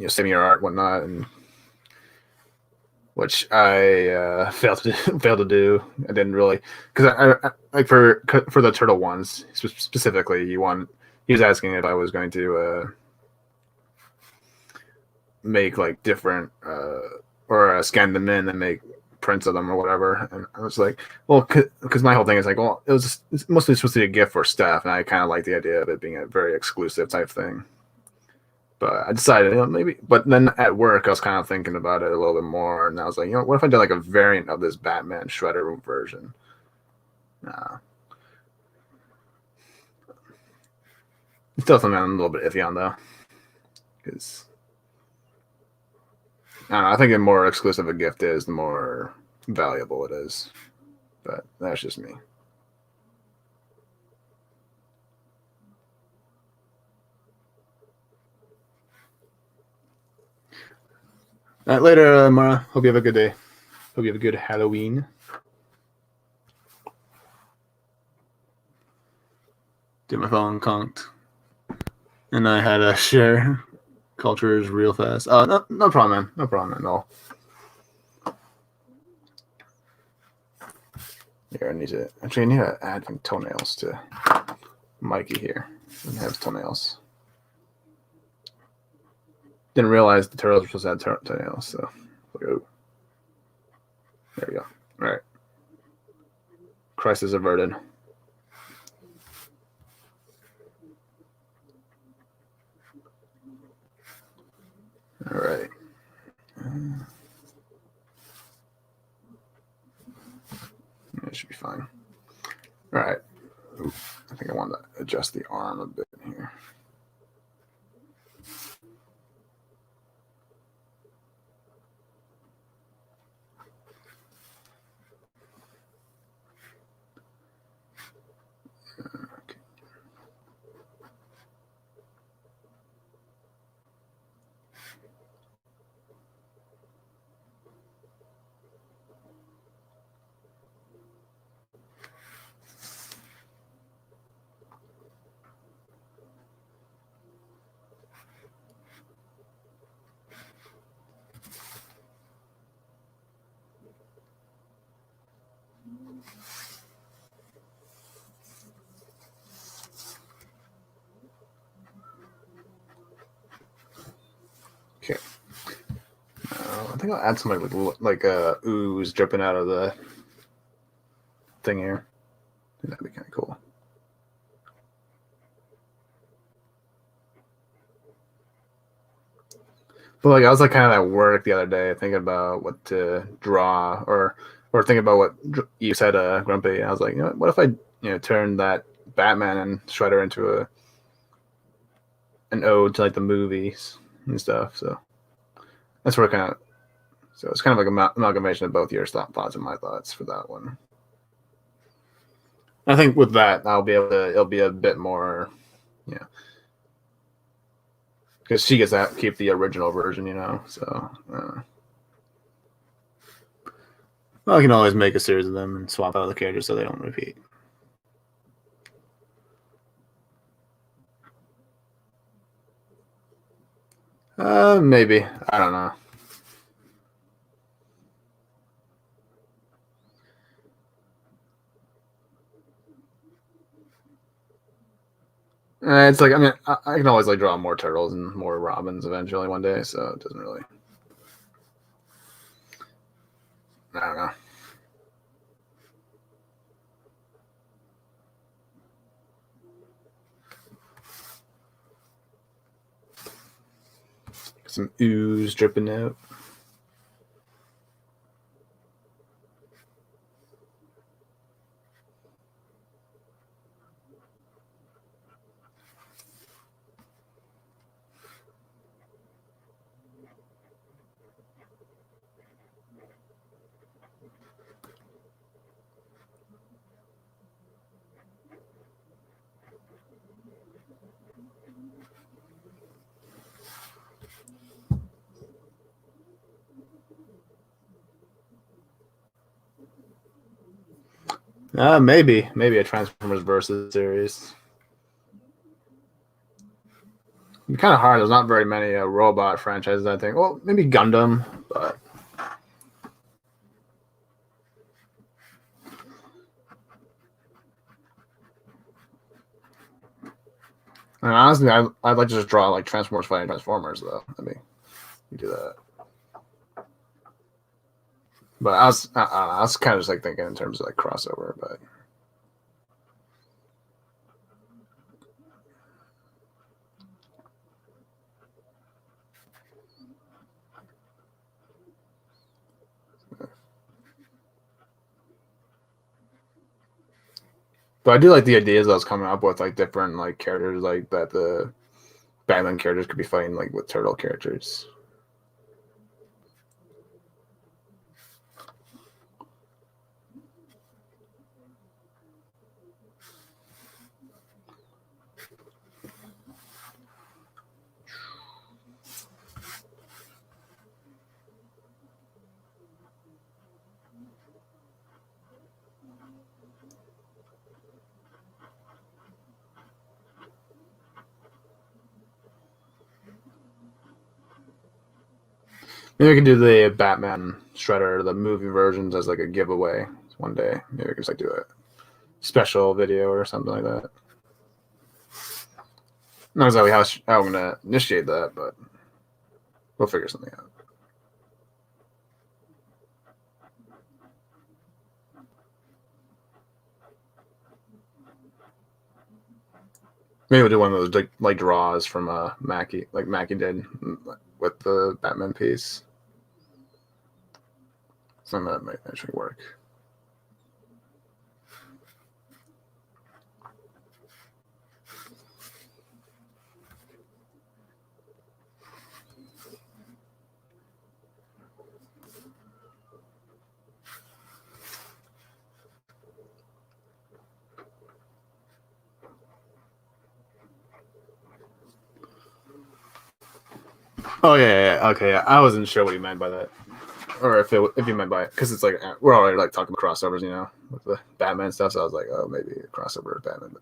[SPEAKER 3] saving your art, whatnot, and which I failed to do. I didn't really, because I like for the turtle ones specifically. He was asking if I was going to make like different or scan them in and make prints of them or whatever. And I was like, well, because my whole thing is like, well, it's mostly supposed to be a gift for staff, and I kind of like the idea of it being a very exclusive type thing. But I decided, maybe. But then at work, I was kind of thinking about it a little bit more, and I was like, what if I did like a variant of this Batman Shredder version? It's still something I'm a little bit iffy on though, because I don't know. I think the more exclusive a gift is, the more valuable it is. But that's just me. All right, later, Mara. Hope you have a good day. Hope you have a good Halloween. Dude, my phone conked. And I had to share cultures real fast. No problem, man. No problem at all. Here, I need to add some toenails to Mikey here. He has toenails. Didn't realize the turtles were supposed to have toenails, so oh. There we go. All right. Crisis averted. All right. It should be fine. All right. Ooh, I think I want to adjust the arm a bit here. Okay. I think I'll add some like ooze dripping out of the thing here. I think that'd be kind of cool. But like I was like kind of at work the other day thinking about what to draw or thinking about what you said, Grumpy. And I was like, what if I turn that Batman and Shredder into an ode to like the movies and stuff. So that's where so it's kind of like an amalgamation of both your thoughts and my thoughts for that one. I think with that, it'll be a bit more, because she gets to keep the original version, so. Well, I can always make a series of them and swap out the characters so they don't repeat. Maybe. I don't know. It's like, I mean, I can always like draw more turtles and more Robins eventually one day, so it doesn't really. I don't know. Some ooze dripping out. Maybe a Transformers versus series. It'd be kind of hard. There's not very many robot franchises, I think. Well, maybe Gundam, but honestly, I'd like to just draw like Transformers fighting Transformers, though. That'd We do that. But I was kind of just like thinking in terms of like crossover, but. But I do like the ideas I was coming up with, like different like characters, like that the Batman characters could be fighting like with turtle characters. Maybe we can do the Batman Shredder, the movie versions, as like a giveaway one day. Maybe we can just like do a special video or something like that. Not exactly how I'm gonna initiate that, but we'll figure something out. Maybe we'll do one of those like draws from Mackie, like Mackie did with the Batman piece. Something that might actually work. Oh yeah. Okay. Yeah. I wasn't sure what you meant by that, or if you meant by it, because it's like we're already like talking about crossovers, with the Batman stuff. So I was like, oh, maybe a crossover with Batman. But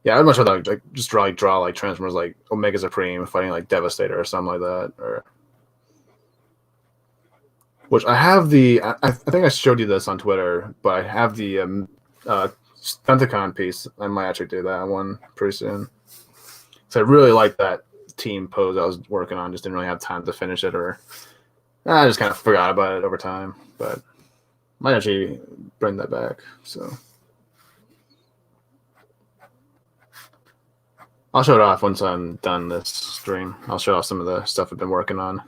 [SPEAKER 3] yeah, I'd much rather like just draw like Transformers, like Omega Supreme fighting like Devastator or something like that, or which I have the. I think I showed you this on Twitter, but I have the Stunticon piece. I might actually do that one pretty soon. So I really like that team pose I was working on. Just didn't really have time to finish it, or I just kind of forgot about it over time. But might actually bring that back. So I'll show it off once I'm done this stream. I'll show off some of the stuff I've been working on.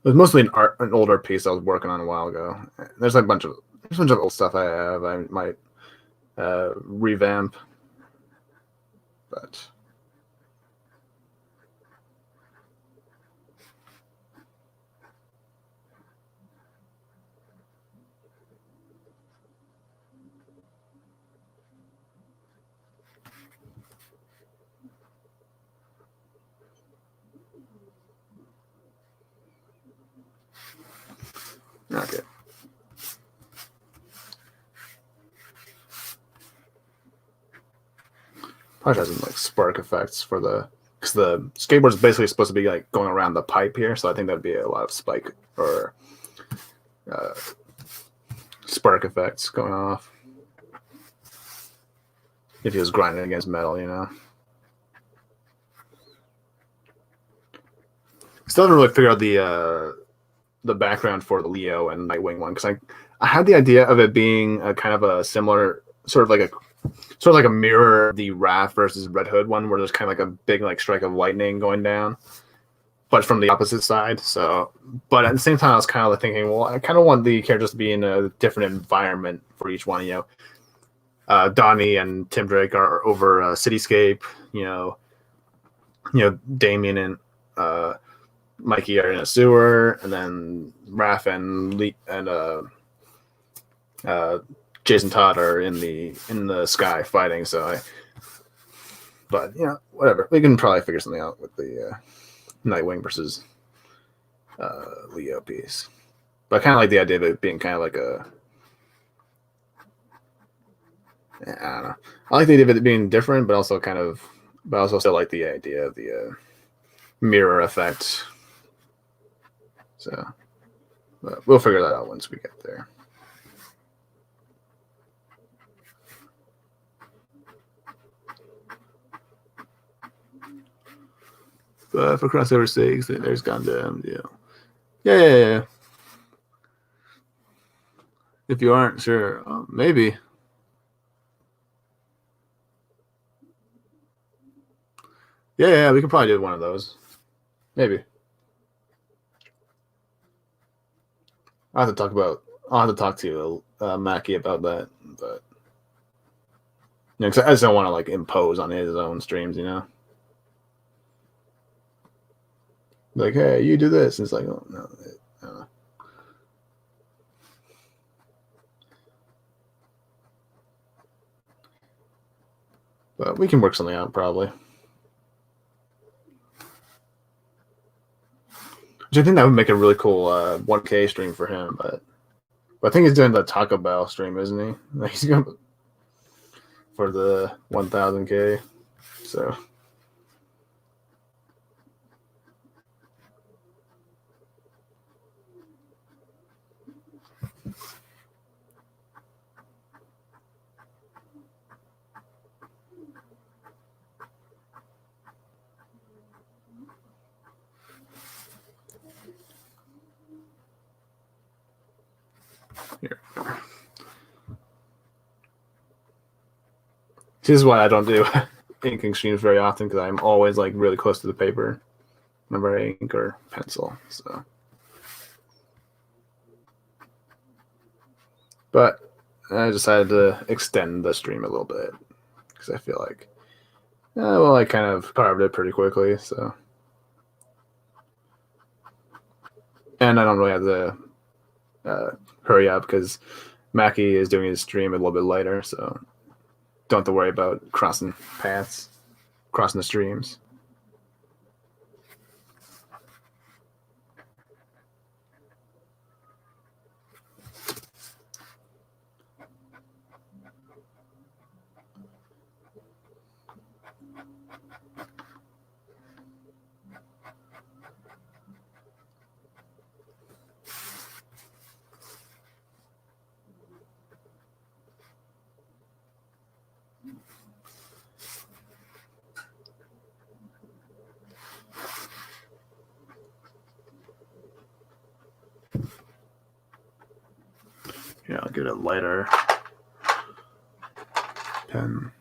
[SPEAKER 3] It was mostly an older piece I was working on a while ago. There's a bunch of old stuff I have. I might revamp, but okay. Probably has some like spark effects for because the skateboard is basically supposed to be like going around the pipe here, so I think that'd be a lot of spike or spark effects going off if he was grinding against metal, Still haven't really figured out the background for the Leo and Nightwing one, because I had the idea of it being a kind of a similar sort of like a mirror of the Wrath versus Red Hood one, where there's kind of like a big like strike of lightning going down, but from the opposite side. So, but at the same time, I was kind of like thinking, well, I kind of want the characters to be in a different environment for each one. Donnie and Tim Drake are over a cityscape. Damien and Mikey are in a sewer, and then Raph and Jason Todd are in the sky fighting. So but whatever. We can probably figure something out with the Nightwing versus Leo piece. But I kind of like the idea of it being kind of like I don't know. I like the idea of it being different, but also still like the idea of the mirror effect. So, but we'll figure that out once we get there. for crossover sakes, there's Gundam. Yeah. If you aren't sure, maybe. Yeah, we could probably do one of those. Maybe. I'll have to talk to Mackie about that, but cause I just don't want to like impose on his own streams, Like, hey, you do this. And it's like, oh no, I don't know. But we can work something out probably. Which I think that would make a really cool 1K stream for him, but I think he's doing the Taco Bell stream, isn't he? Like he's going for the 1000K. So here. This is why I don't do inking streams very often, because I'm always like really close to the paper whenever I ink or pencil. So, but I decided to extend the stream a little bit because I feel like, I kind of carved it pretty quickly. So, and I don't really have to hurry up because Mackie is doing his stream a little bit later, so don't have to worry about crossing paths, crossing the streams. Yeah, I'll give it a lighter pen.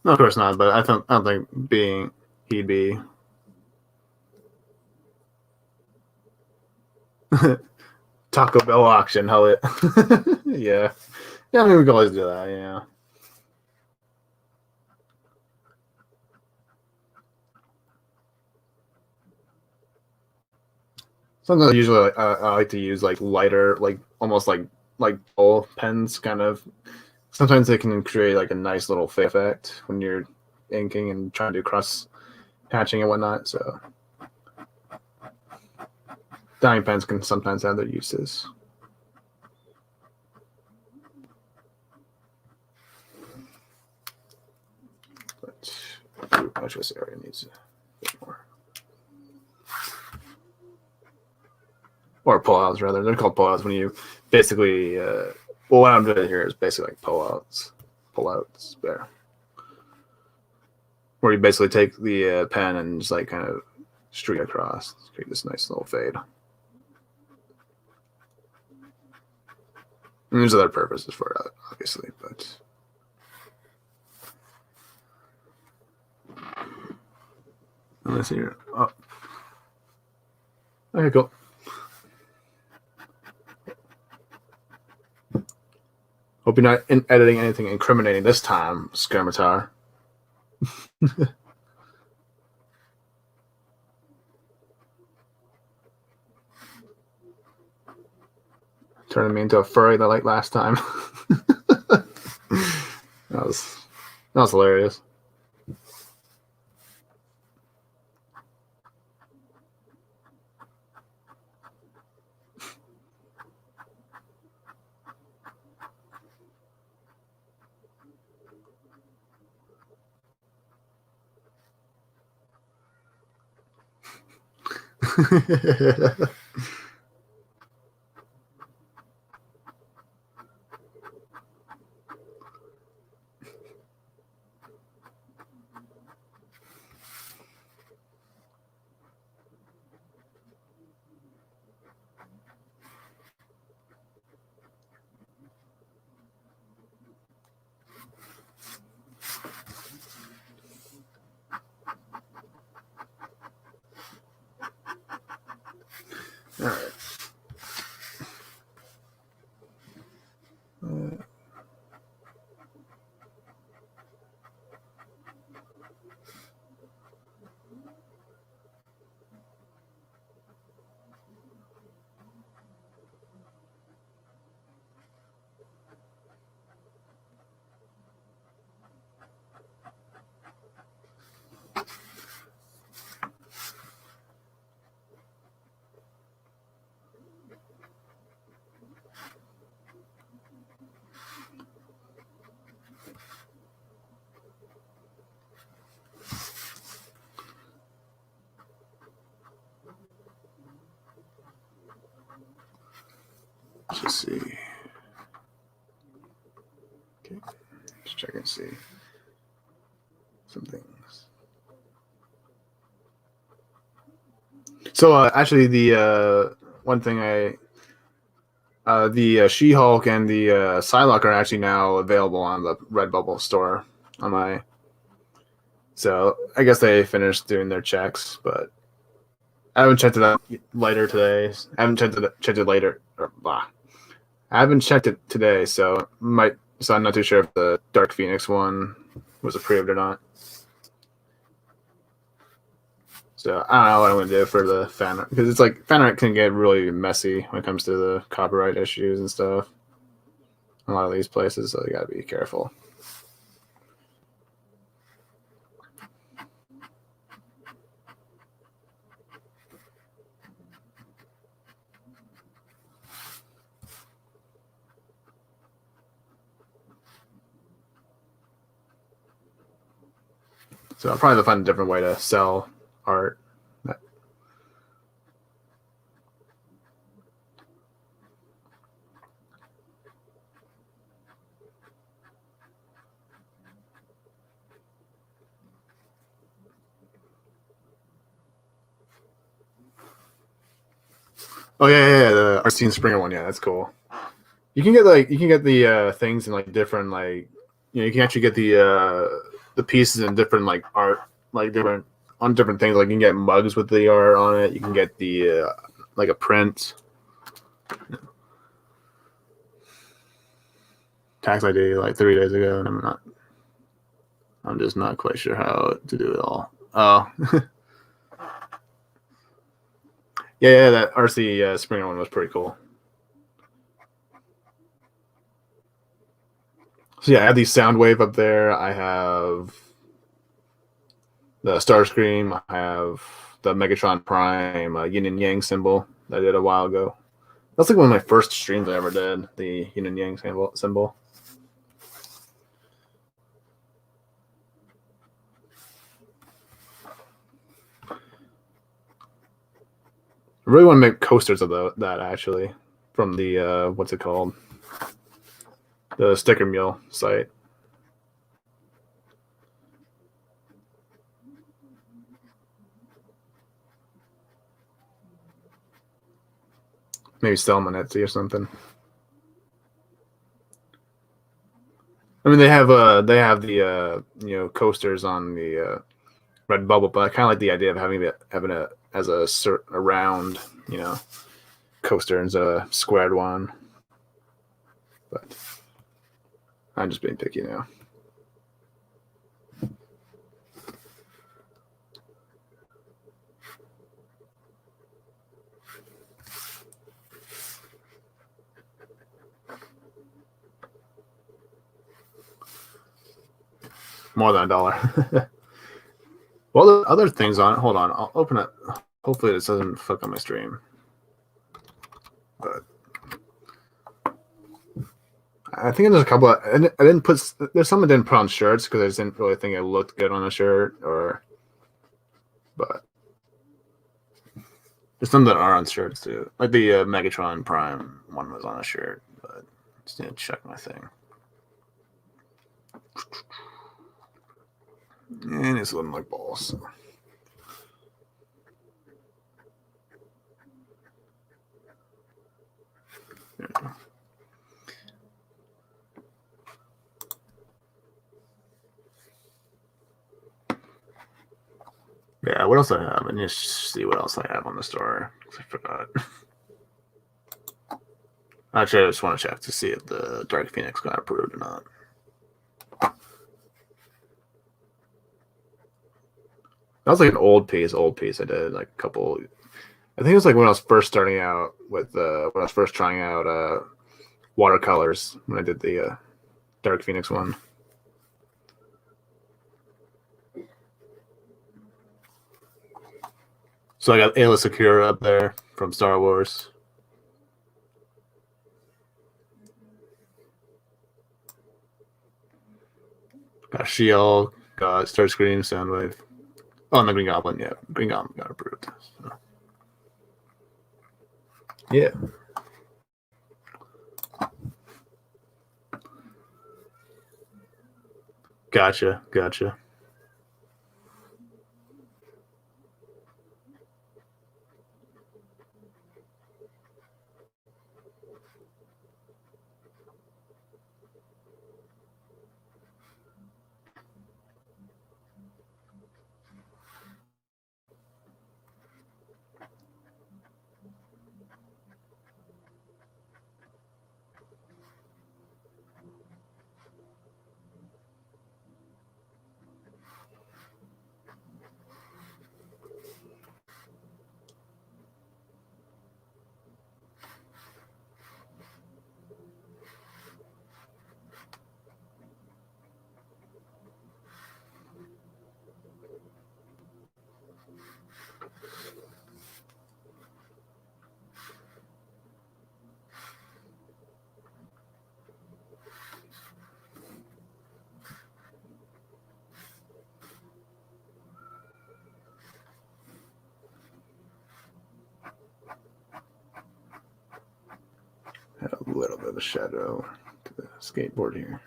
[SPEAKER 3] No, of course not. But I don't think he'd be Taco Bell auction. Hell it. Yeah. I mean we can always do that. Yeah. Sometimes usually I like to use like lighter, like almost like ball pens, kind of. Sometimes they can create like a nice little fade effect when you're inking and trying to do cross hatching and whatnot. So dyeing pens can sometimes have their uses. But actually, this area needs a bit more. Or pullouts, rather. They're called pullouts when you basically, well, what I'm doing here is basically like pullouts there. Where you basically take the pen and just like kind of streak across, create this nice little fade. And there's other purposes for it, obviously, but. Let's see here. Oh. Okay, cool. Hope you're not editing anything incriminating this time, Skirmitar. Turning me into a furry like last time. that was hilarious. right. Let's just see. Okay, let's check and see some things. So actually, the one thing the She-Hulk and the Psylocke are actually now available on the RedBubble store on my. So I guess they finished doing their checks, but I haven't checked it out later today. I haven't checked it later. Or, blah. I haven't checked it today, so I'm not too sure if the Dark Phoenix one was approved or not. So I don't know what I'm gonna do for the fan art, because it's like fan art can get really messy when it comes to the copyright issues and stuff. A lot of these places, so you gotta be careful. So I'll probably find a different way to sell art. Oh yeah, the Arsene Springer one. Yeah, that's cool. You can get the things in like different you can actually get the pieces in different like art different on different things. Like you can get mugs with the art on it. You can get the like a print. Tax ID like 3 days ago, and I'm just not quite sure how to do it all. Oh. yeah, that RC Springer one was pretty cool. So yeah, I have the Soundwave up there. I have the Starscream. I have the Megatron Prime Yin and Yang symbol that I did a while ago. That's like one of my first streams I ever did, the Yin and Yang symbol. I really want to make coasters of that actually from the what's it called? The Sticker Mule site. Maybe sell them on Etsy or something. I mean, they have the coasters on the RedBubble, but I kind of like the idea of having it as a round coaster instead of a squared one. But I'm just being picky now. More than $1. Well, the other things on it. Hold on, I'll open it. Hopefully, this doesn't fuck up my stream. But I think there's a couple. I didn't put. There's some I didn't put on shirts because I just didn't really think it looked good on a shirt. But there's some that are on shirts too. Like the Megatron Prime one was on a shirt, but just need to check my thing. And it's looking like balls. So. There we go. Yeah, what else I have? I need to see what else I have on the store. I forgot. Actually, I just want to check to see if the Dark Phoenix got approved or not. That was like an old piece I did like a couple. I think it was like when I was first starting out with when I was first trying out watercolors when I did the Dark Phoenix one. So I got Ayla Secura up there from Star Wars. Got Shield, got Starscream, Soundwave. Oh, and the Green Goblin, yeah. Green Goblin got approved. So. Yeah. Gotcha. Had a little bit of a shadow to the skateboard here.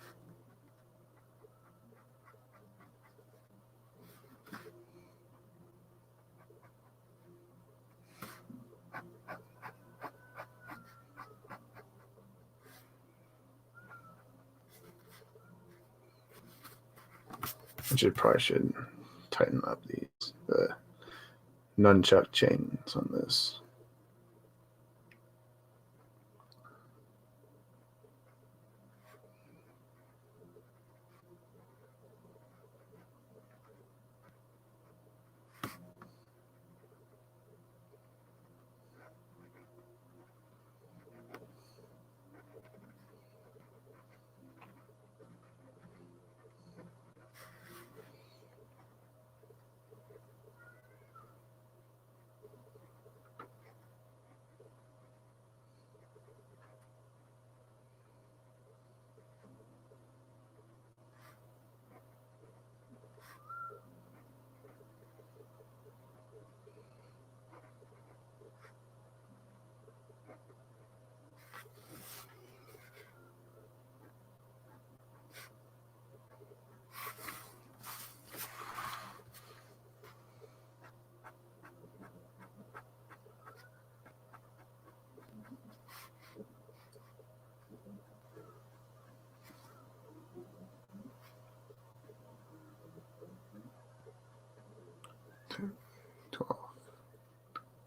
[SPEAKER 3] I probably should tighten up the nunchuck chains on this.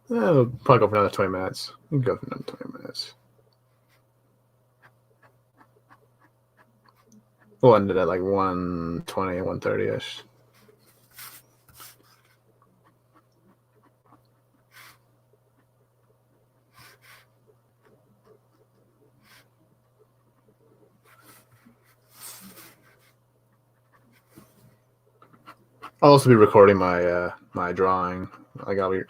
[SPEAKER 3] We'll probably go for another 20 minutes. We can go for another 20 minutes. We'll end it at like 120, 130-ish. I'll also be recording my my drawing. Like I'll be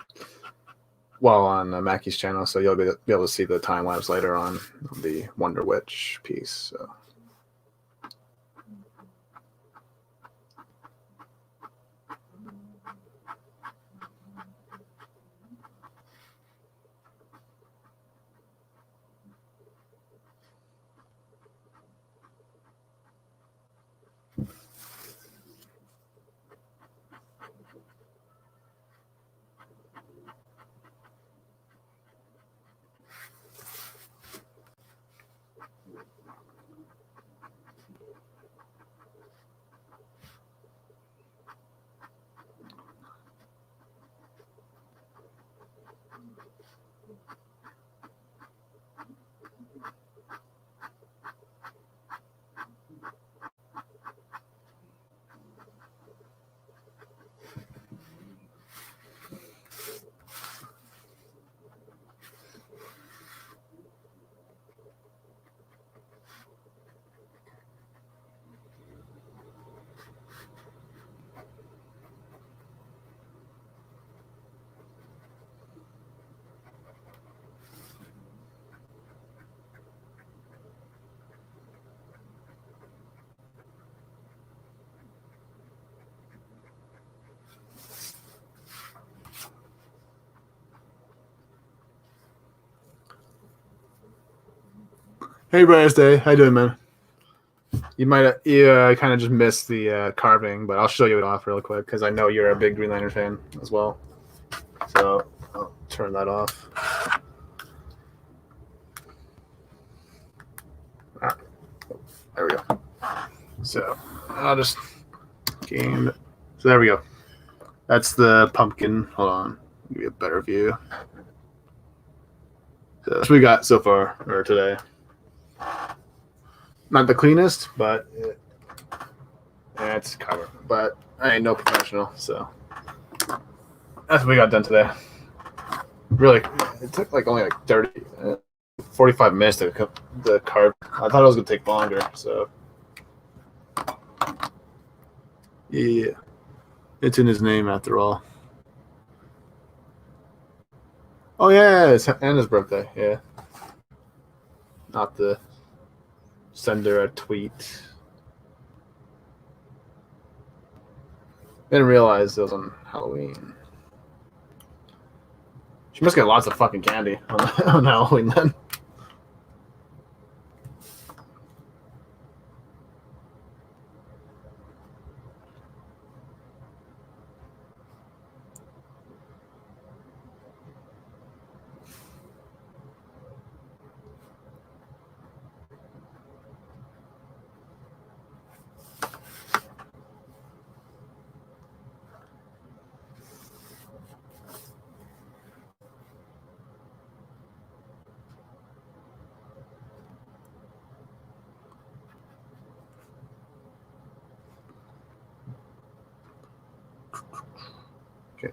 [SPEAKER 3] on Mackey's channel, so you'll be able to see the time lapse later on of the Wonder Witch piece. So. Hey, Brian Day. How you doing, man? You might kind of just missed the carving, but I'll show you it off real quick because I know you're a big Green Lantern fan as well. So I'll turn that off. Right. There we go. So I'll just game. So there we go. That's the pumpkin. Hold on. Give you a better view. So that's what we got so far, or today. Not the cleanest, but it's covered. But I ain't no professional, so that's what we got done today. Really, it took like only like 45 minutes to carve. I thought it was gonna take longer, so yeah, it's in his name after all. Oh yeah, it's Anna's birthday. Yeah, not to send her a tweet. Didn't realize it was on Halloween. She must get lots of fucking candy on Halloween then. Okay.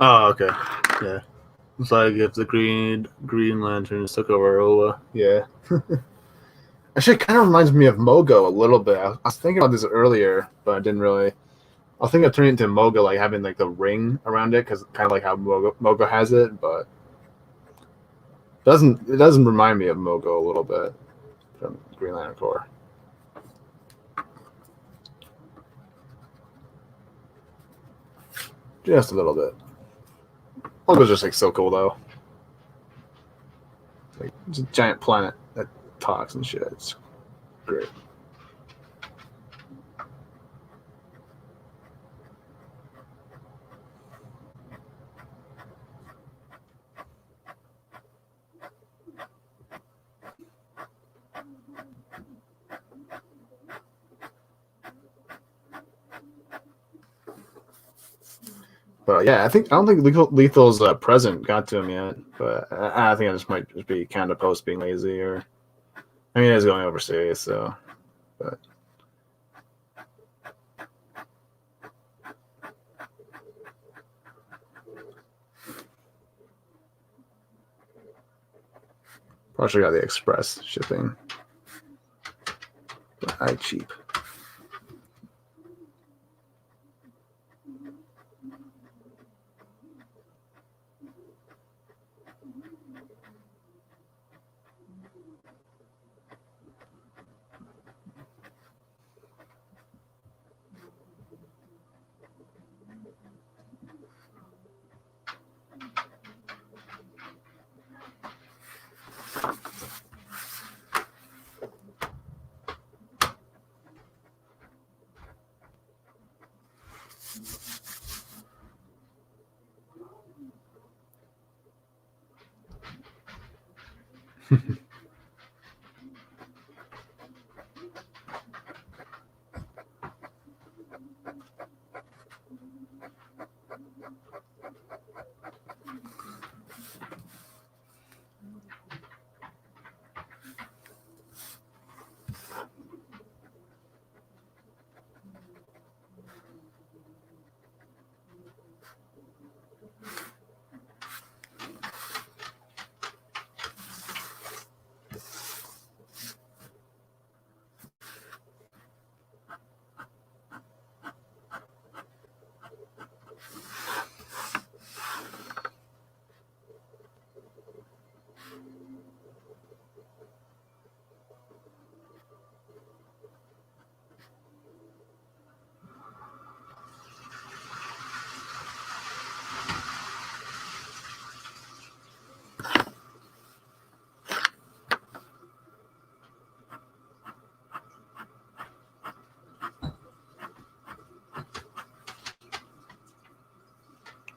[SPEAKER 3] Oh, okay. Yeah. It's like if the Green Lanterns took over Ola. Yeah. Actually, it kind of reminds me of Mogo a little bit. I was thinking about this earlier, but I didn't really. I was thinking of turning it into Mogo, like having like the ring around it, because kind of like how Mogo has it, but it doesn't remind me of Mogo a little bit from Green Lantern Corps. Just a little bit. Mogo's just like so cool though. Like it's a giant planet that talks and shit. It's great. But yeah, I don't think Lethal's present got to him yet. But I think it just might just be kind of post being lazy, or I mean, he's going overseas, so. But probably got the express shipping. But I cheap.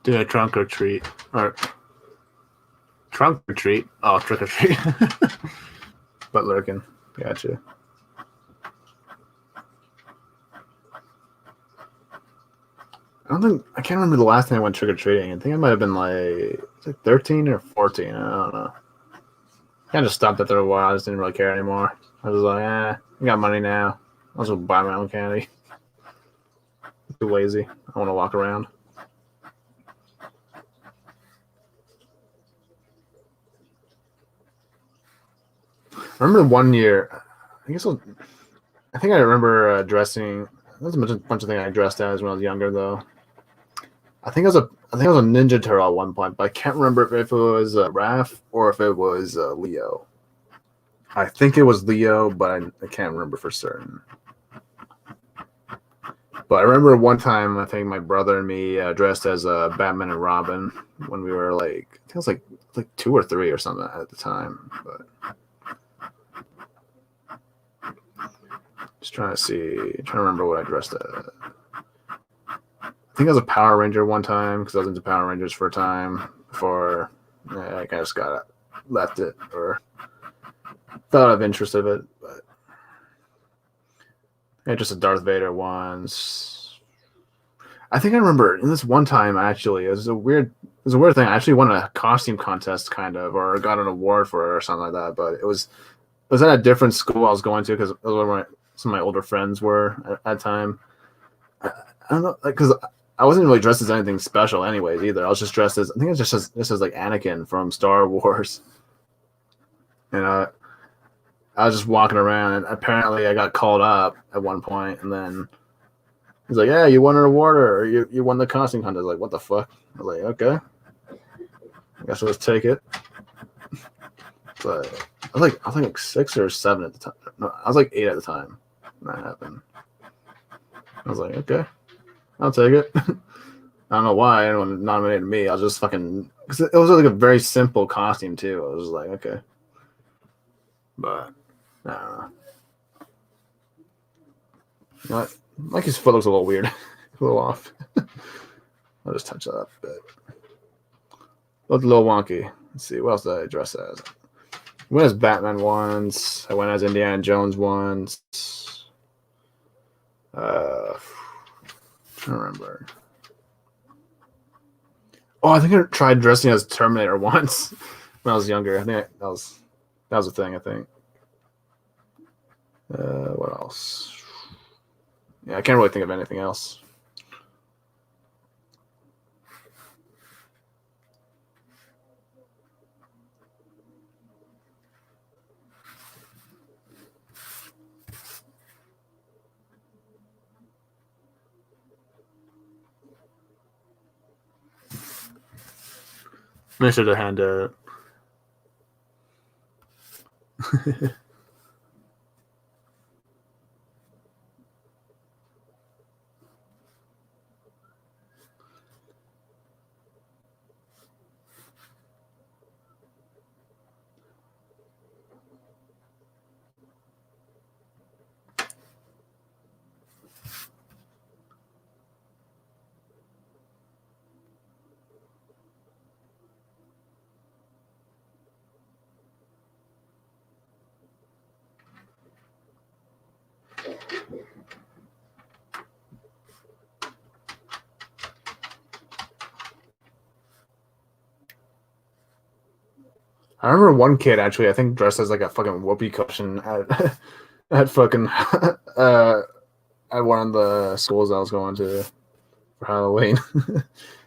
[SPEAKER 3] Do a trunk or treat. Or trunk or treat. Oh, trick or treat. But lurking. Gotcha. I can't remember the last time I went trick or treating. I think I might have been like 13 or 14. I don't know. I just stopped after a while. I just didn't really care anymore. I was like, I got money now. I'll just buy my own candy. I'm too lazy. I want to walk around. I remember one year. I think I remember dressing. There's a bunch of things I dressed as when I was younger, though. I think I was a Ninja Turtle at one point, but I can't remember if it was Raph or if it was Leo. I think it was Leo, but I can't remember for certain. But I remember one time, I think my brother and me dressed as Batman and Robin when we were like, I think it was like 2 or 3 or something at the time. But just trying to remember what I dressed as. I think I was a Power Ranger one time because I was into Power Rangers for a time before I kind of just left it or thought of interest of it. But I just a Darth Vader once. I think I remember in this one time actually, it was a weird thing. I actually won a costume contest kind of, or got an award for it or something like that. But it was at a different school I was going to because it was where some of my older friends were at that time. I don't know, because I wasn't really dressed as anything special anyways either. I was just dressed as, I think it was just as like Anakin from Star Wars. And I was just walking around, and apparently I got called up at one point, and then he's like, "Yeah, you won an award, or you won the costume contest." I was like, what the fuck? I was like, okay, I guess let's take it. But I was like 6 or 7 at the time. No, I was like 8 at the time when that happened. I was like, okay, I'll take it. I don't know why anyone nominated me. I was just fucking, because it was like a very simple costume too. I was like, okay, but I don't know. You know what? Like his foot looks a little weird, a little off. I'll just touch that up a bit. Looked a little wonky. Let's see, what else did I dress as? I went as Batman once. I went as Indiana Jones once. I don't remember. Oh, I think I tried dressing as Terminator once when I was younger. I think that was a thing, I think. What else? Yeah, I can't really think of anything else. I should have had I remember one kid actually, I think, dressed as like a fucking whoopee cushion at at fucking at one of the schools I was going to for Halloween.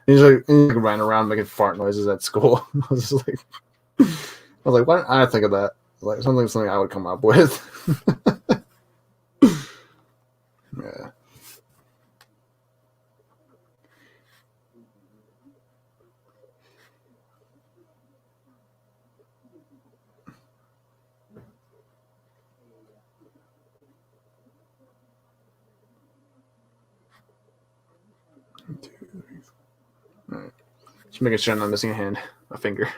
[SPEAKER 3] he ran around making fart noises at school. I was just like, why didn't I think of that? Like something I would come up with. Yeah. All right. Just making sure I'm not missing a hand, a finger.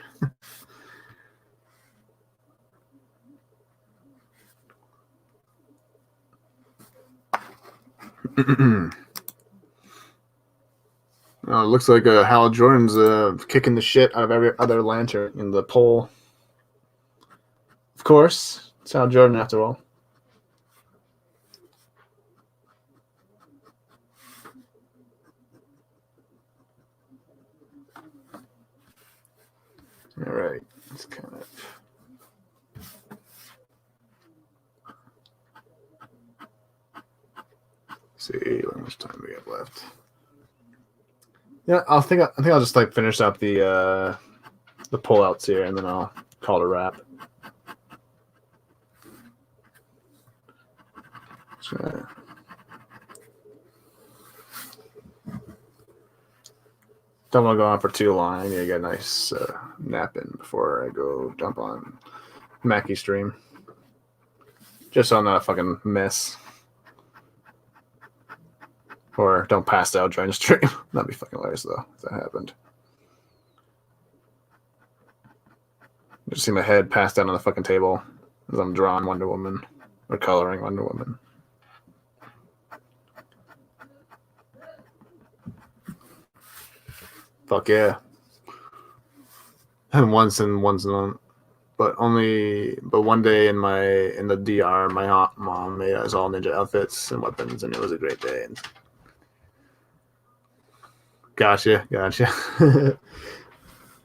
[SPEAKER 3] Oh, it looks like Hal Jordan's kicking the shit out of every other lantern in the poll. Of course, it's Hal Jordan after all. All right, it's kind of. See how much time we have left. Yeah, I think I'll just like finish up the pullouts here, and then I'll call it a wrap. So, don't want to go on for too long. I need to get a nice nap in before I go jump on Mackey's stream. Just so I'm not a fucking mess. Or don't pass out during the stream. That'd be fucking hilarious though, if that happened. Just see my head passed down on the fucking table as I'm drawing Wonder Woman or coloring Wonder Woman. Fuck yeah. And once on, but one day in the DR, my mom made us all ninja outfits and weapons, and it was a great day. And gotcha.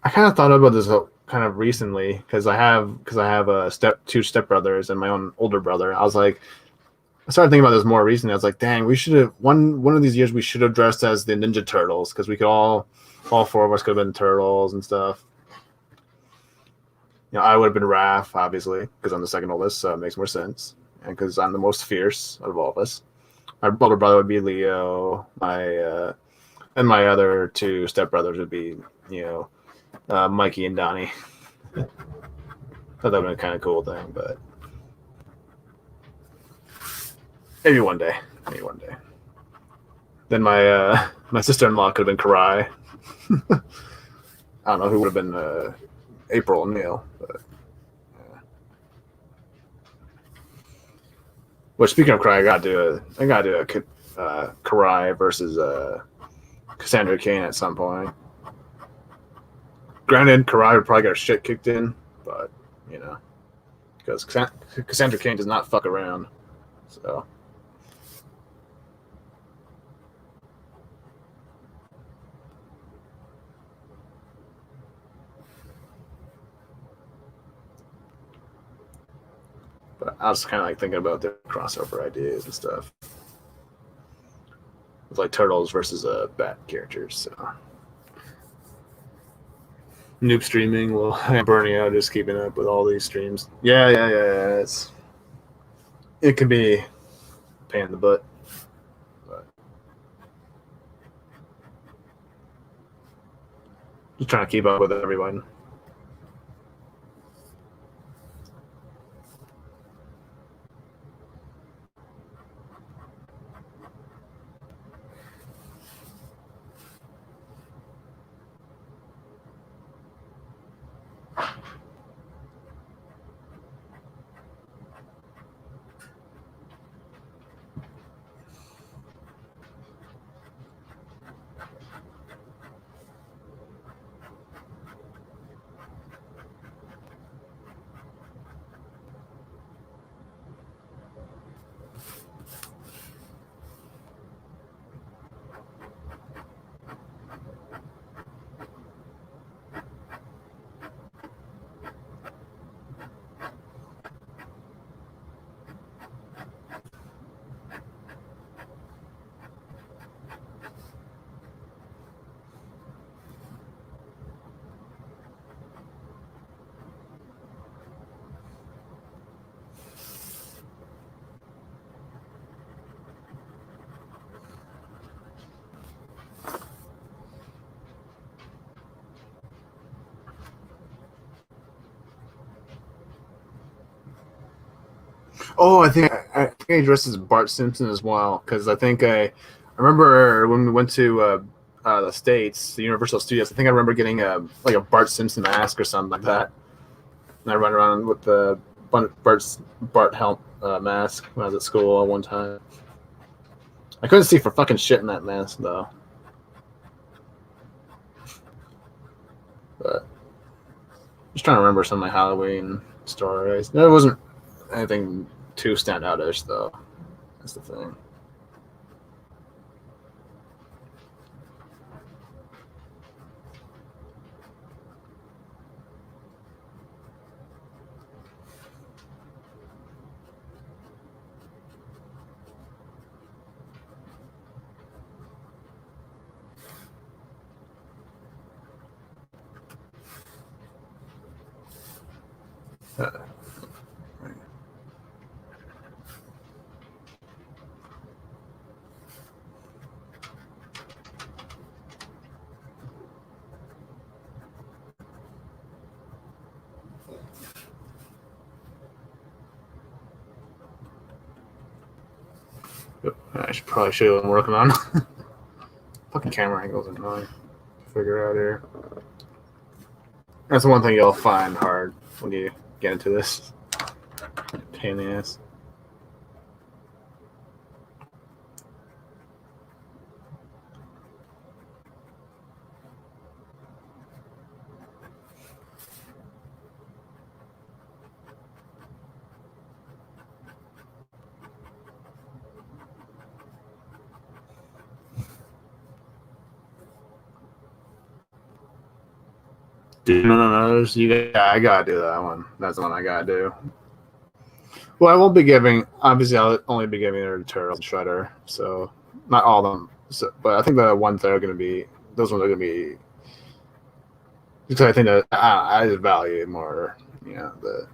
[SPEAKER 3] I kind of thought about this kind of recently because I have two stepbrothers and my own older brother. I started thinking about this more recently. I was like, dang, we should have one of these years we should have dressed as the Ninja Turtles because we could all four of us could have been turtles and stuff. You know, I would have been Raph, obviously, because I'm the second oldest, so it makes more sense. And because I'm the most fierce out of all of us. My older brother would be Leo. And my other two stepbrothers would be, Mikey and Donnie. Thought that would have been a kind of cool thing, but maybe one day. Then my sister-in-law could have been Karai. I don't know who would have been April and Neil, but yeah. Well, speaking of Karai, I gotta do a Karai versus Cassandra Cain at some point. Granted, Karai would probably get her shit kicked in, but because Cassandra Cain does not fuck around, so. But I was kind of like thinking about the crossover ideas and stuff. With like Turtles versus Bat characters. So. Noob streaming, well, I'm burning out just keeping up with all these streams. Yeah. It can be a pain in the butt. But just trying to keep up with everyone. Oh, I think I dressed as Bart Simpson as well because I think I remember when we went to the States, the Universal Studios. I think I remember getting a Bart Simpson mask or something like that, and I run around with the Bart helmet mask when I was at school at one time. I couldn't see for fucking shit in that mask though. Just trying to remember some of my Halloween stories. There wasn't anything too standout-ish, though. That's the thing. I should probably show you what I'm working on. Fucking camera angles annoying to figure out here. That's one thing you'll find hard when you get into this. Pain in the ass. No. I gotta do that one. That's the one I gotta do. Well, I won't be giving. Obviously, I'll only be giving her to Turtles and Shredder. So, not all of them. So, but I think the ones that are gonna be, those ones are gonna be, because I think that I just value more, the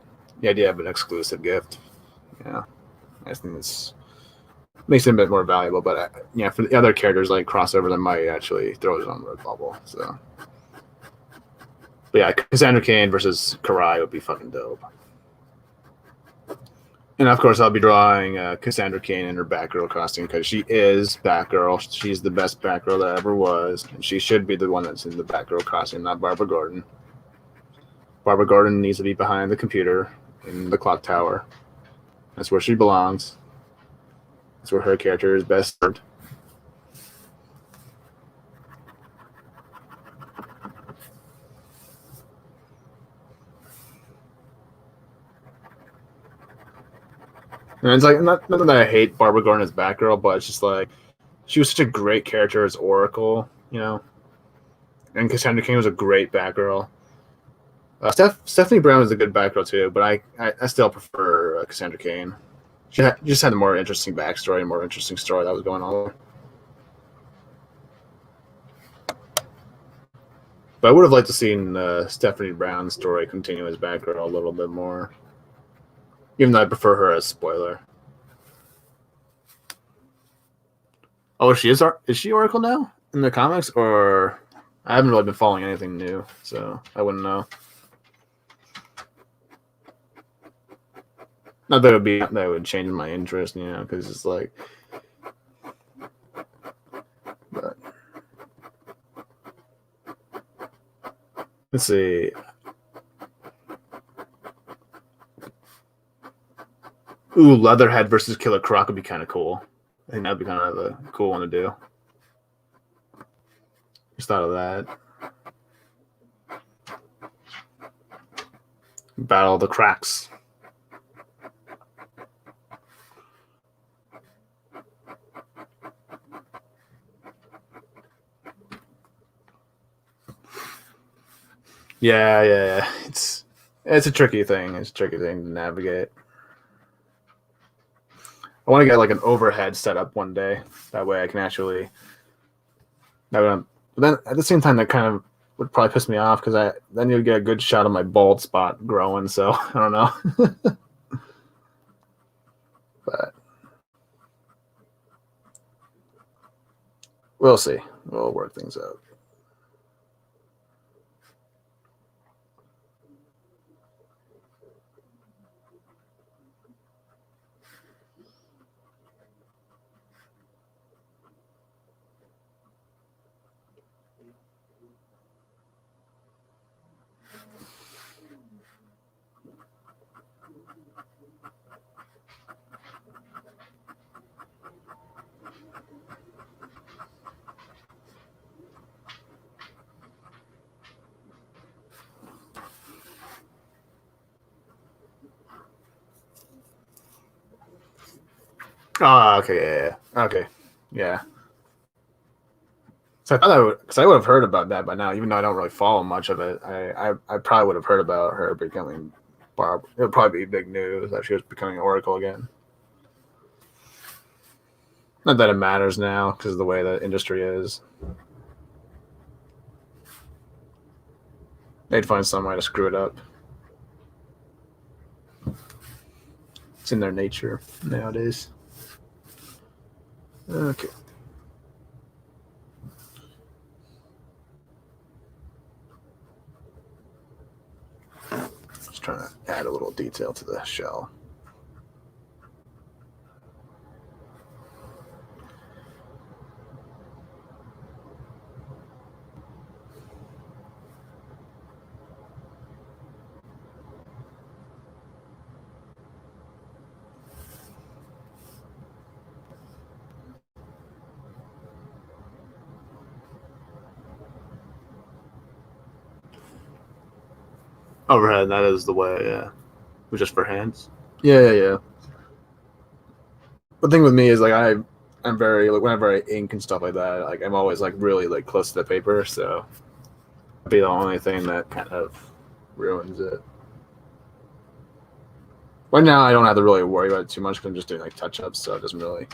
[SPEAKER 3] idea of an exclusive gift. Yeah, I think this makes it a bit more valuable. But for the other characters like crossovers, I might actually throw it on RedBubble. So. But yeah, Cassandra Cain versus Karai would be fucking dope. And of course, I'll be drawing Cassandra Cain in her Batgirl costume because she is Batgirl. She's the best Batgirl that ever was. And she should be the one that's in the Batgirl costume, not Barbara Gordon. Barbara Gordon needs to be behind the computer in the clock tower. That's where she belongs. That's where her character is best served. And it's like not that I hate Barbara Gordon as Batgirl, but it's just like she was such a great character as Oracle, And Cassandra Cain was a great Batgirl. Stephanie Brown was a good Batgirl too, but I still prefer Cassandra Cain. She just had a more interesting backstory, a more interesting story that was going on. But I would have liked to seen Stephanie Brown's story continue as Batgirl a little bit more. Even though I prefer her as Spoiler. Oh, she is she Oracle now in the comics, or I haven't really been following anything new, so I wouldn't know. Not that that would change my interest, because it's like. But let's see. Ooh, Leatherhead versus Killer Croc would be kind of cool. I think that'd be kind of a cool one to do. Just thought of that. Battle of the Cracks. Yeah. It's a tricky thing. It's a tricky thing to navigate. I want to get like an overhead set up one day. That way I can actually. But then at the same time, that kind of would probably piss me off because then you'd get a good shot of my bald spot growing. So I don't know. But we'll see. We'll work things out. Oh, okay, yeah. Okay, yeah. So I thought because I would have heard about that by now, even though I don't really follow much of it. I probably would have heard about her becoming Barb. It would probably be big news that she was becoming Oracle again. Not that it matters now because of the way the industry is. They'd find some way to screw it up. It's in their nature nowadays. Okay. Just trying to add a little detail to the shell. Overhead, that is the way, yeah. It was just for hands. Yeah. The thing with me is like I'm very like whenever I ink and stuff like that, like I'm always like really like close to the paper, so that'd be the only thing that kind of ruins it. Right now I don't have to really worry about it too much because I'm just doing like touch-ups, so it doesn't really.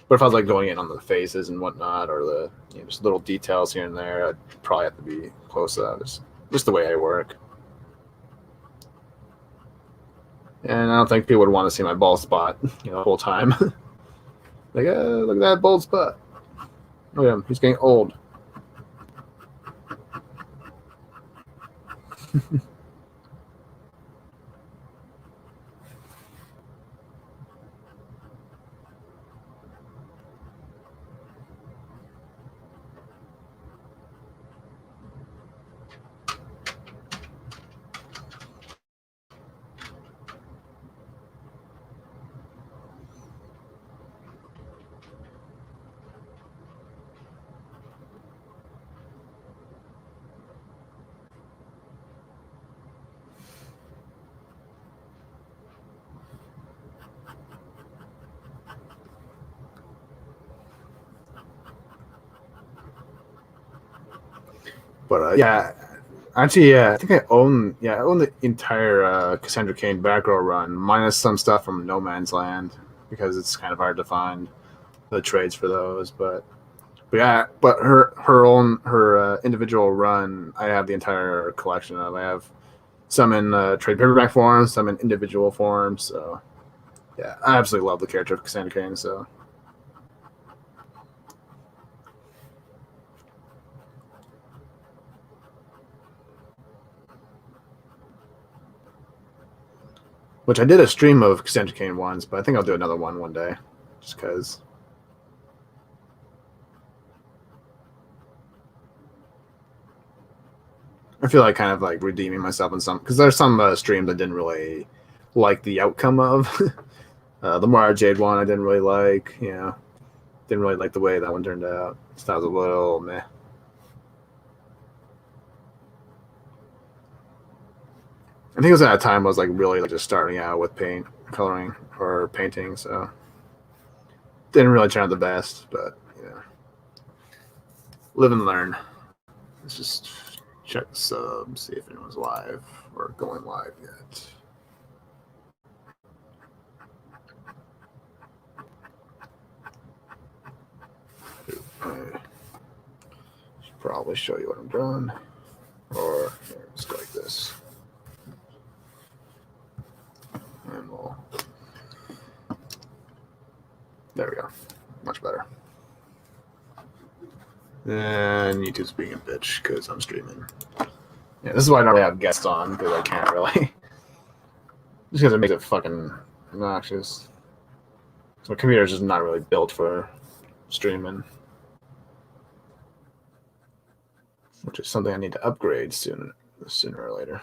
[SPEAKER 3] But if I was like going in on the faces and whatnot, or the just little details here and there, I'd probably have to be close up. It's just the way I work. And I don't think people would want to see my bald spot, the whole time. Like, look at that bald spot. Oh yeah, he's getting old. But yeah, actually, yeah, I think I own the entire Cassandra Cain back row run, minus some stuff from No Man's Land because it's kind of hard to find the trades for those. But her individual run, I have the entire collection of. I have some in trade paperback form, some in individual form. So yeah, I absolutely love the character of Cassandra Cain. So. Which I did a stream of Cassandra Cain once, but I think I'll do another one day, just because. I feel like kind of like redeeming myself in some, because there's some streams I didn't really like the outcome of. The Mara Jade one I didn't really like, didn't really like the way that one turned out. So that was a little meh. I think it was at a time I was like really like just starting out with coloring or painting, so didn't really turn out the best, but live and learn. Let's just check the sub, see if anyone's live or going live yet. I should probably show you what I'm doing, or let's go like this. And there we go. Much better. And YouTube's being a bitch because I'm streaming. Yeah, this is why I don't really have guests on, because I can't really. Just because it makes it fucking obnoxious. So my computer's just not really built for streaming. Which is something I need to upgrade sooner or later.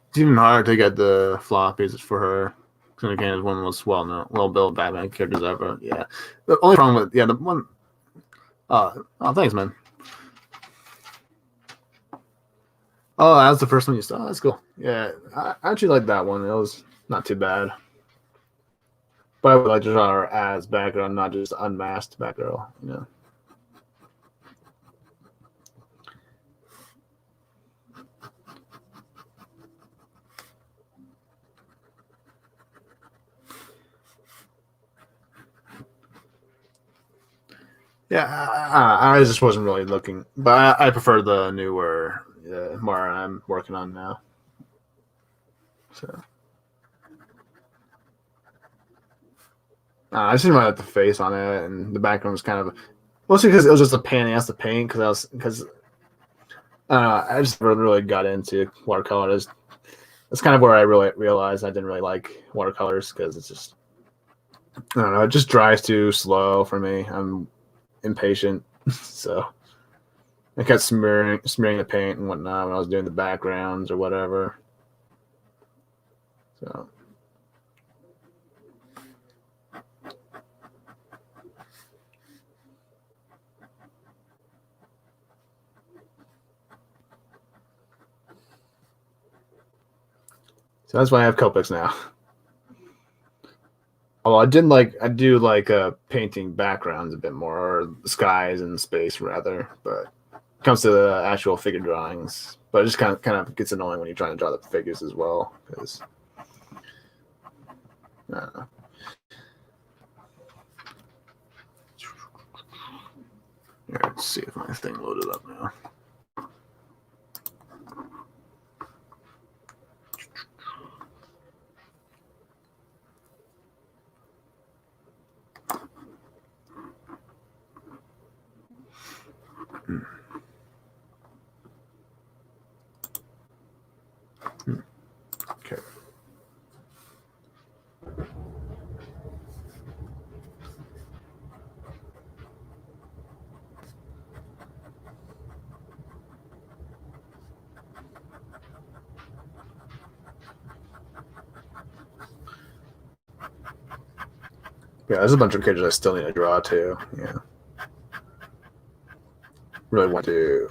[SPEAKER 3] It's even hard to get the floppies for her. Because again, is one of the most well-built Batman characters ever. Yeah. The only problem with the one Oh, thanks, man. Oh, that was the first one you saw. Oh, that's cool. Yeah, I actually like that one. It was not too bad. But I would like to draw her as Batgirl, not just unmasked Batgirl. You know. Yeah, I just wasn't really looking, but I prefer the newer, more I'm working on now. So I just didn't really like the face on it, and the background was kind of mostly because it was just a pain in the ass to paint. Because I just really got into watercolors. That's kind of where I really realized I didn't really like watercolors because it's just I don't know, it just dries too slow for me. I'm impatient, so I kept smearing the paint and whatnot when I was doing the backgrounds or whatever. So that's why I have Copics now. Although I do like painting backgrounds a bit more, or skies and space rather. But it comes to the actual figure drawings, but it just kind of gets annoying when you're trying to draw the figures as well. Because let's see if my thing loaded up now. Okay. Yeah, there's a bunch of characters I still need to draw too. Yeah. Really want to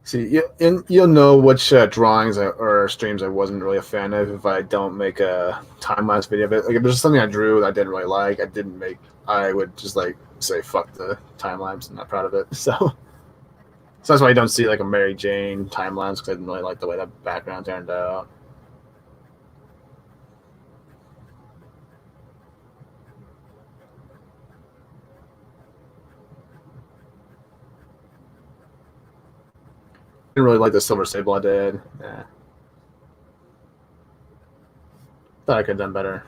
[SPEAKER 3] see, you'll know which drawings or streams I wasn't really a fan of if I don't make a time lapse video of it. Like if there's something I drew that I didn't really like, I would just like say fuck the time lapse. I'm not proud of it. So that's why you don't see like a Mary Jane time lapse because I didn't really like the way that background turned out. Didn't really like the Silver Sable I did. Yeah. Thought I could have done better.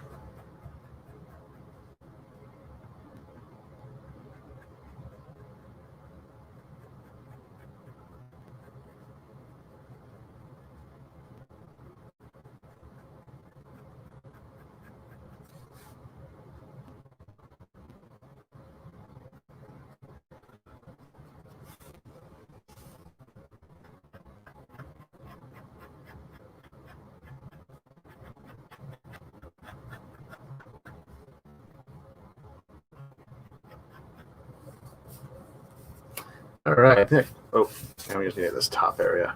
[SPEAKER 3] All right. I think. Oh, now we just need this top area.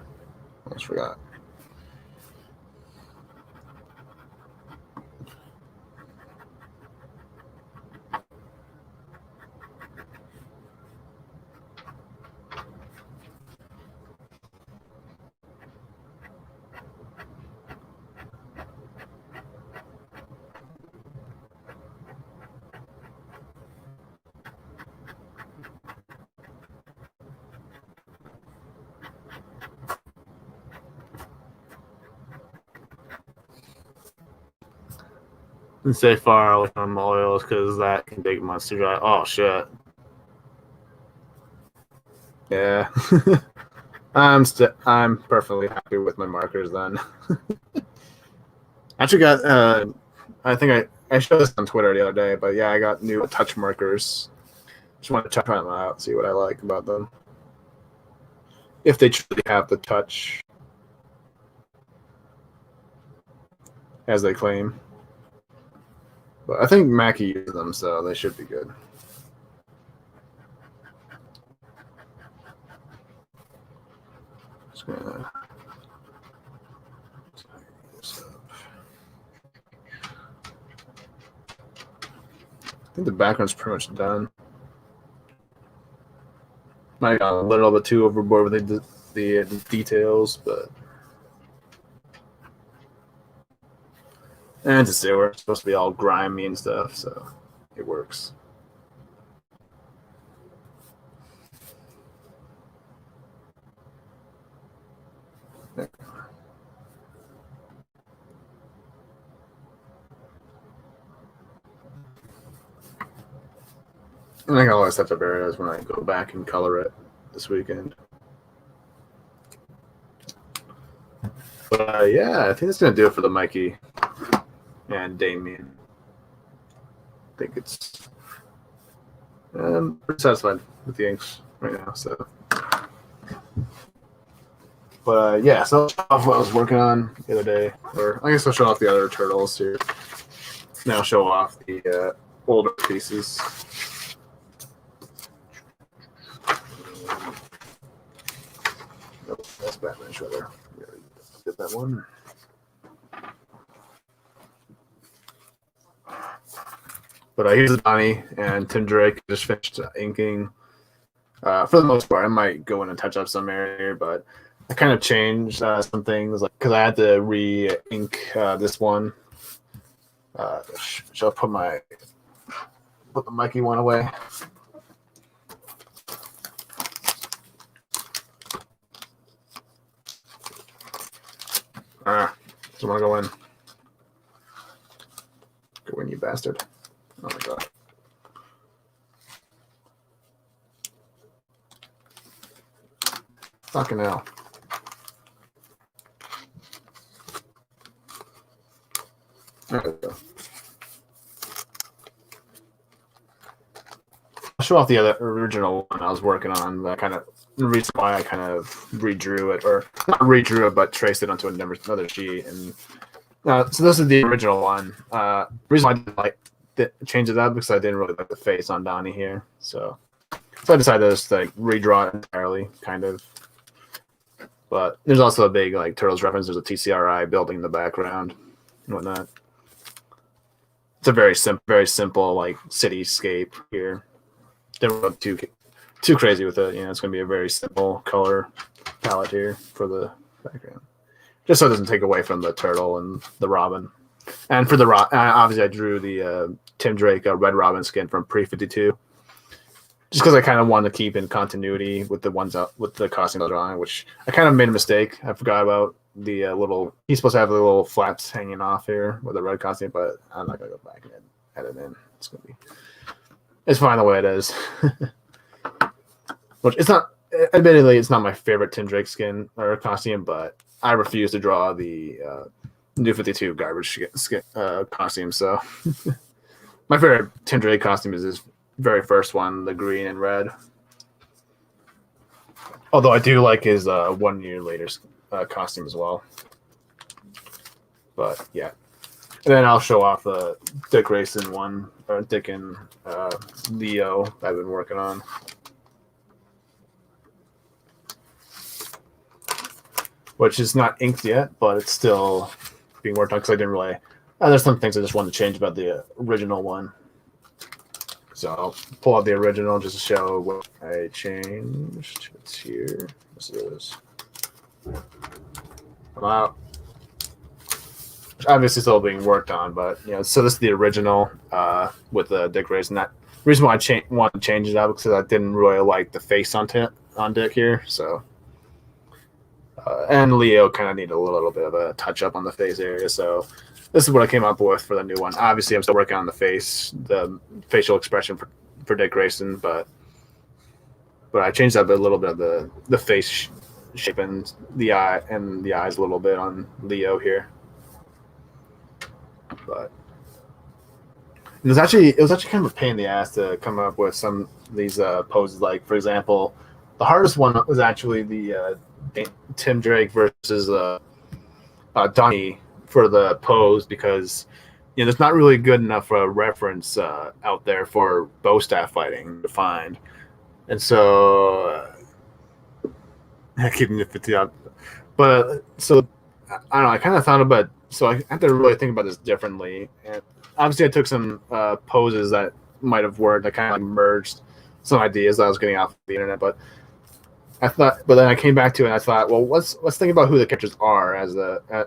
[SPEAKER 3] Almost forgot. And stay far away from oils because that can take months to dry. Oh shit. Yeah. I'm perfectly happy with my markers then. I actually got I think I showed this on Twitter the other day, but yeah, I got new touch markers. Just want to try them out, see what I like about them. If they truly have the touch as they claim. But I think Mackie uses them, so they should be good. think the background's pretty much done. Might have gone a little bit too overboard with the details, but and it's a sewer. It's supposed to be all grimy and stuff, so it works. And I got all that stuff up areas when I go back and color it this weekend. But yeah, I think that's gonna do it for the Mikey and Damien. I think it's I'm pretty satisfied with the inks right now. So, but yeah, so I'll show off what I was working on the other day, or I guess I'll show off the other turtles here. Now show off the older pieces. Nope, that's Batman Shredder. Get that one. But here's Donnie and Tim Drake just finished inking. For the most part, I might go in and touch up some area, but I kind of changed some things, like because I had to re-ink this one. Shall I put the Mikey one away? Just want to go in. Go in, you bastard. Oh my god. Fucking hell. There we go. I'll show off the other original one I was working on. That kind of the reason why I kind of redrew it, or not redrew it, but traced it onto another sheet. And so this is the original one. The reason why I didn't change it up because I didn't really like the face on Donnie here. So I decided to just redraw it entirely, kind of. But there's also a big Turtles reference. There's a TCRI building in the background and whatnot. It's a very simple cityscape here. Didn't go too crazy with it. It's going to be a very simple color palette here for the background, just so it doesn't take away from the turtle and the Robin. And for the obviously I drew the Tim Drake Red Robin skin from Pre-52, just because I kind of wanted to keep in continuity with the ones with the costume drawing, which I kind of made a mistake. I forgot about the little. He's supposed to have the little flaps hanging off here with the red costume, but I'm not gonna go back and edit in. It's fine the way it is. Which it's not. Admittedly, it's not my favorite Tim Drake skin or costume, but I refuse to draw the New 52 garbage costume. So my favorite Tim Drake costume is his very first one, the green and red. Although I do like his 1 year later costume as well. But yeah. And then I'll show off the Dick Grayson one, or Dick and Leo that I've been working on. Which is not inked yet, but it's still being worked on because I didn't really. There's some things I just wanted to change about the original one. So I'll pull out the original just to show what I changed. It's here. This is. Come out. Obviously still being worked on, but so this is the original with the Dick Grayson. That reason why I wanted to change it out because I didn't really like the face on Dick here. So and Leo kind of needed a little bit of a touch up on the face area. So this is what I came up with for the new one. Obviously, I'm still working on the face, the facial expression for Dick Grayson, but I changed up a little bit of the face shape and the eyes a little bit on Leo here. But it was actually kind of a pain in the ass to come up with some of these poses. Like, for example, the hardest one was actually the Tim Drake versus Donnie for the pose, because there's not really good enough reference out there for bow staff fighting to find, and so keeping the 50 up. But so I don't know. I kind of thought about. So I had to really think about this differently. And obviously, I took some poses that might have worked. I kind of like merged some ideas that I was getting off the internet, but but then I came back to it and I thought, well, let's think about who the characters are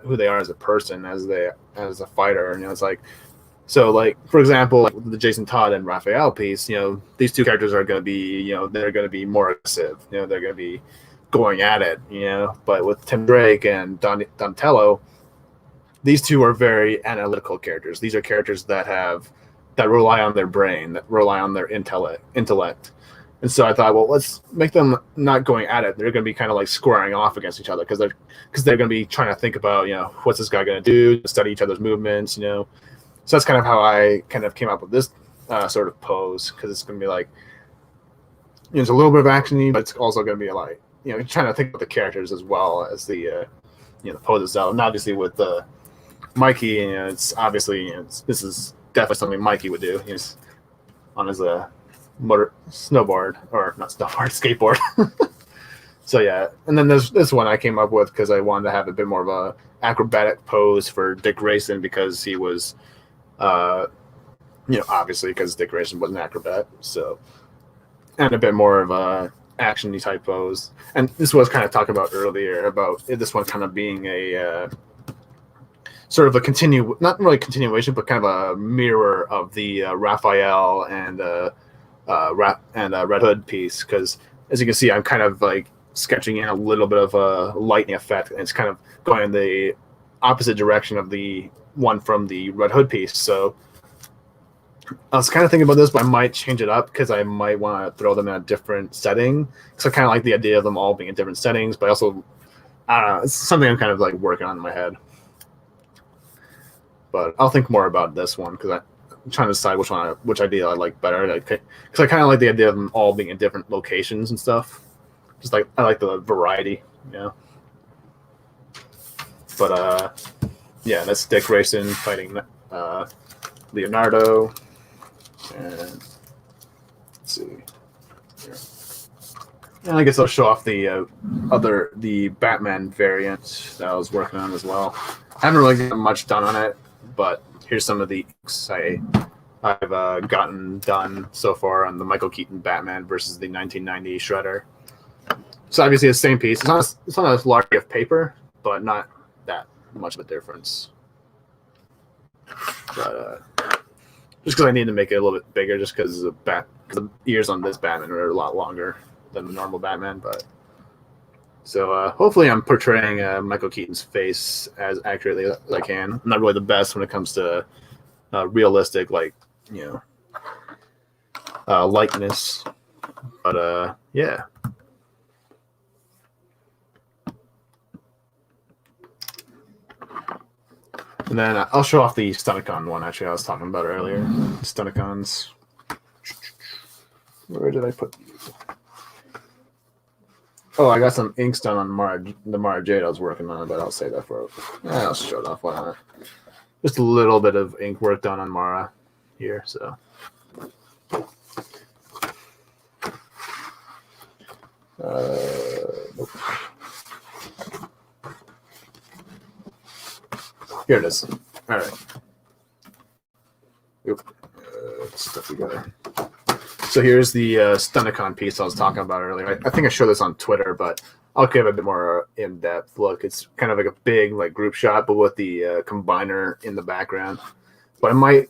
[SPEAKER 3] who they are as a person, as a fighter. And, it's like, so like, for example, like the Jason Todd and Raphael piece, these two characters are going to be, they're going to be more aggressive, they're going to be going at it, but with Tim Drake and Donatello, these two are very analytical characters. These are characters that rely on their brain, that rely on their intellect. And so I thought, well, let's make them not going at it. They're going to be kind of like squaring off against each other because they're going to be trying to think about, what's this guy going to do, study each other's movements, So that's kind of how I kind of came up with this sort of pose, because it's going to be like, it's a little bit of action, but it's also going to be like, trying to think about the characters as well as the pose itself. And obviously with Mikey, it's obviously this is definitely something Mikey would do. He's on his snowboard, or not snowboard, skateboard. So yeah, and then there's this one I came up with because I wanted to have a bit more of a acrobatic pose for Dick Grayson, because he was, obviously because Dick Grayson was an acrobat. So, and a bit more of a action-y type pose. And this was kind of talking about earlier about this one kind of being a sort of a not really continuation, but kind of a mirror of the Raphael and Red Hood piece, because as you can see, I'm kind of like sketching in a little bit of a lightning effect, and it's kind of going in the opposite direction of the one from the Red Hood piece. So I was kind of thinking about this, but I might change it up because I might want to throw them in a different setting. So I kind of like the idea of them all being in different settings, but also, I don't know, it's something I'm kind of like working on in my head. But I'll think more about this one because I'm trying to decide which idea I like better. Because I kind of like the idea of them all being in different locations and stuff. Just like, I like the variety, But yeah, that's Dick Grayson fighting Leonardo. And let's see. Here. And I guess I'll show off the Batman variant that I was working on as well. I haven't really gotten much done on it, but here's some of the inks I've gotten done so far on the Michael Keaton Batman versus the 1990 Shredder. So obviously the same piece. It's not a large of paper, but not that much of a difference. But just because I need to make it a little bit bigger, just because the ears on this Batman are a lot longer than the normal Batman. But so hopefully I'm portraying Michael Keaton's face as accurately as I can. I'm not really the best when it comes to realistic, likeness. But yeah. And then I'll show off the Stunticon one, actually, I was talking about earlier. Stunticons. Where did I put these? Oh, I got some inks done on the Mara Jade I was working on, but I'll save that for I'll show it off. Why not? Just a little bit of ink work done on Mara here, so. Nope. Here it is. All right. Stuff together. So here's the Stunticon piece I was talking about earlier. I think I showed this on Twitter, but I'll give a bit more in-depth look. It's kind of like a big group shot, but with the combiner in the background. But I might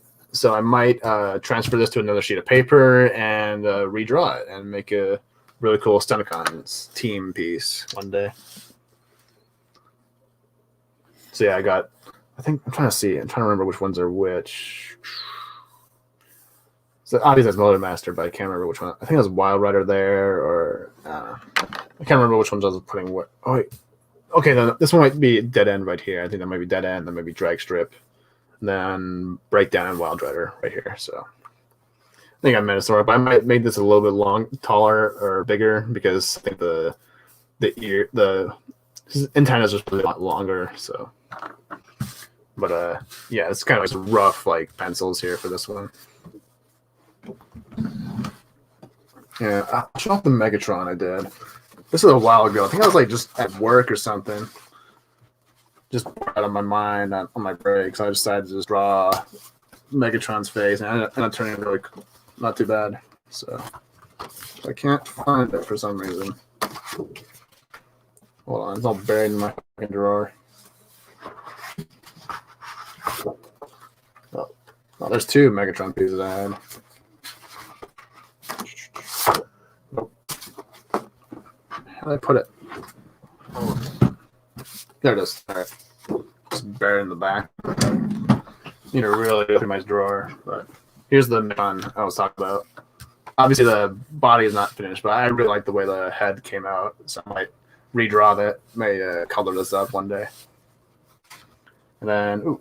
[SPEAKER 3] transfer this to another sheet of paper and redraw it and make a really cool Stunticon team piece one day. So yeah, I'm trying to remember which ones are which. So obviously that's Motor Master, but I can't remember which one. I think it was Wild Rider there, or I can't remember which ones I was putting. Oh wait, okay, then this one might be Dead End right here. I think that might be Dead End, then maybe Drag Strip, and then Breakdown and Wild Rider right here. So I think I meant it, but I might make this a little bit taller or bigger, because I think the antennas are really a lot longer. So. But yeah, it's kind of like rough pencils here for this one. Yeah, I'll show off the Megatron I did. This is a while ago. I think I was just at work or something. Just out of my mind on my break. So I decided to just draw Megatron's face, and I'm turning really not too bad. So I can't find it for some reason. Hold on, it's all buried in my fucking drawer. Oh, there's 2 Megatron pieces I had. Nope. How did I put it? Oh. There it is. All right. Just buried in the back. Need to really go through my drawer. But here's the Megatron I was talking about. Obviously, the body is not finished, but I really like the way the head came out. So I might redraw that. May color this up one day. And then, ooh.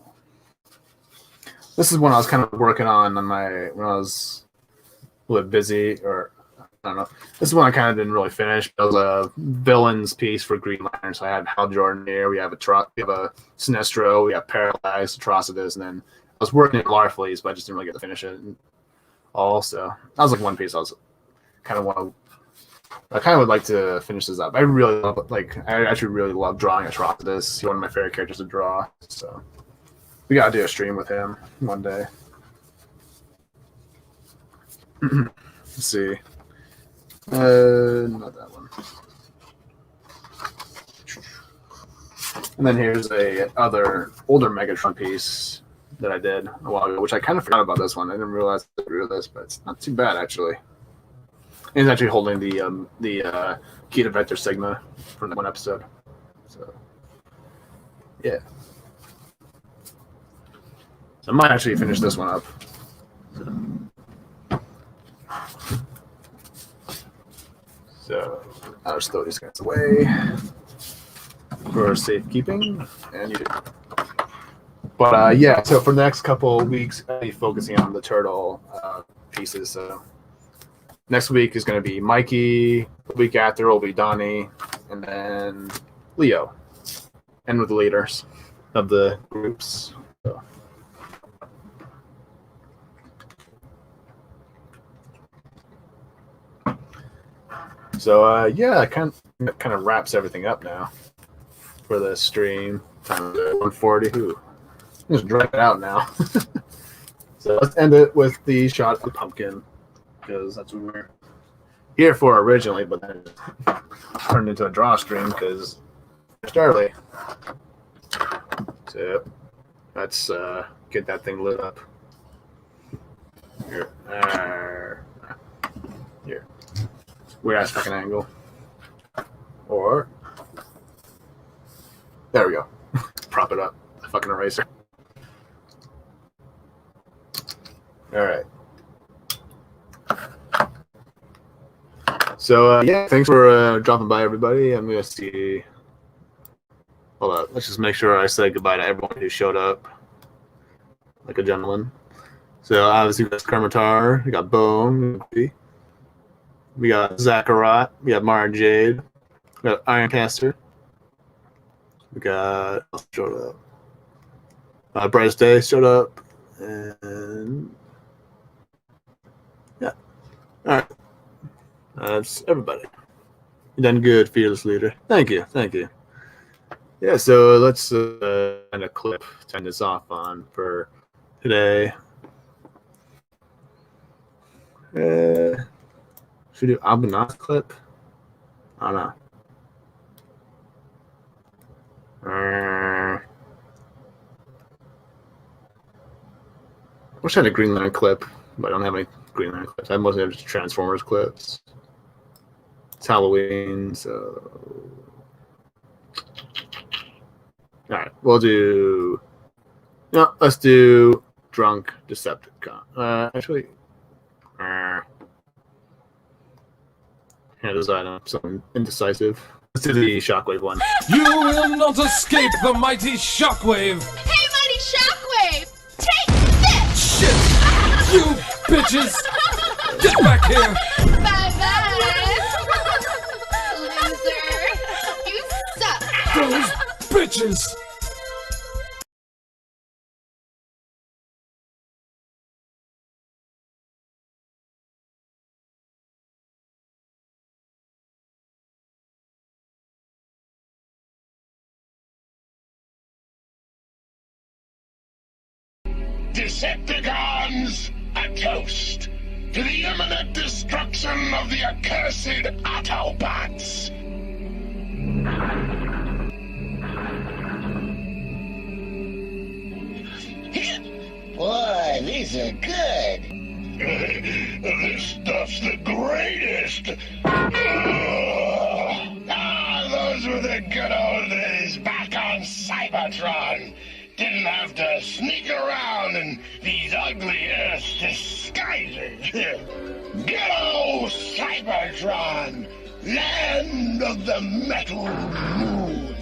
[SPEAKER 3] This is one I was kind of working on when I was a little busy, or I don't know. This is one I kind of didn't really finish. It was a villains piece for Green Lantern. So I had Hal Jordan here. We have a Sinestro. We have Parallax, Atrocitus, and then I was working at Larfleeze, but I just didn't really get to finish it. Also, that was like one piece I kind of would like to finish this up. I actually really love drawing Atrocitus. He's one of my favorite characters to draw. So we gotta do a stream with him one day. Let's see. Not that one. And then here's a other older Megatron piece that I did a while ago, which I kind of forgot about this one. I didn't realize I drew this, but it's not too bad actually. And he's actually holding the key to Vector Sigma from that one episode. So yeah. I might actually finish this one up. So I'll just throw these guys away for safekeeping. And you do. But yeah, so for the next couple of weeks, I'll be focusing on the turtle pieces. So next week is going to be Mikey. The week after will be Donnie. And then Leo. And with the leaders of the groups. So yeah, it kind of wraps everything up now for the stream. Time 1:40. Ooh, just drag it out now. So let's end it with the shot of the pumpkin, because that's what we're here for originally, but then it turned into a draw stream because it's early. So let's get that thing lit up. Here. Here. Weird ass fucking angle. Or there we go. Prop it up. The fucking eraser. Alright. So yeah, thanks for dropping by, everybody. I'm gonna see. Hold up. Let's just make sure I say goodbye to everyone who showed up. Like a gentleman. So obviously we got Kermitar, we got Bone, we got Zacharat, we got Mara Jade, we got Ironcaster, we got showed up. Brightest Day showed up, and yeah, all right, that's everybody. You done good, fearless leader. Thank you, thank you. Yeah, so let's kind of turn this off on for today. Should we do Albanos clip? I don't know. I wish I had a Green Lantern clip, but I don't have any Green Lantern clips. I mostly have just Transformers clips. It's Halloween, so. Alright, we'll do. No, let's do Drunk Decepticon. Actually. Hand design something indecisive. Let's do the Shockwave one.
[SPEAKER 4] You will not escape the mighty Shockwave!
[SPEAKER 5] Hey, mighty Shockwave! Take this!
[SPEAKER 4] Shit! You bitches! Get back here!
[SPEAKER 5] Bye-bye! Loser! You suck!
[SPEAKER 4] Those bitches!
[SPEAKER 1] Decepticons, a toast to the imminent destruction of the accursed Autobots.
[SPEAKER 6] Boy, these are good.
[SPEAKER 1] This stuff's the greatest. Those were the good old days back on Cybertron. Didn't have to sneak around in these ugly Earth disguises. Good old Cybertron, land of the metal moon.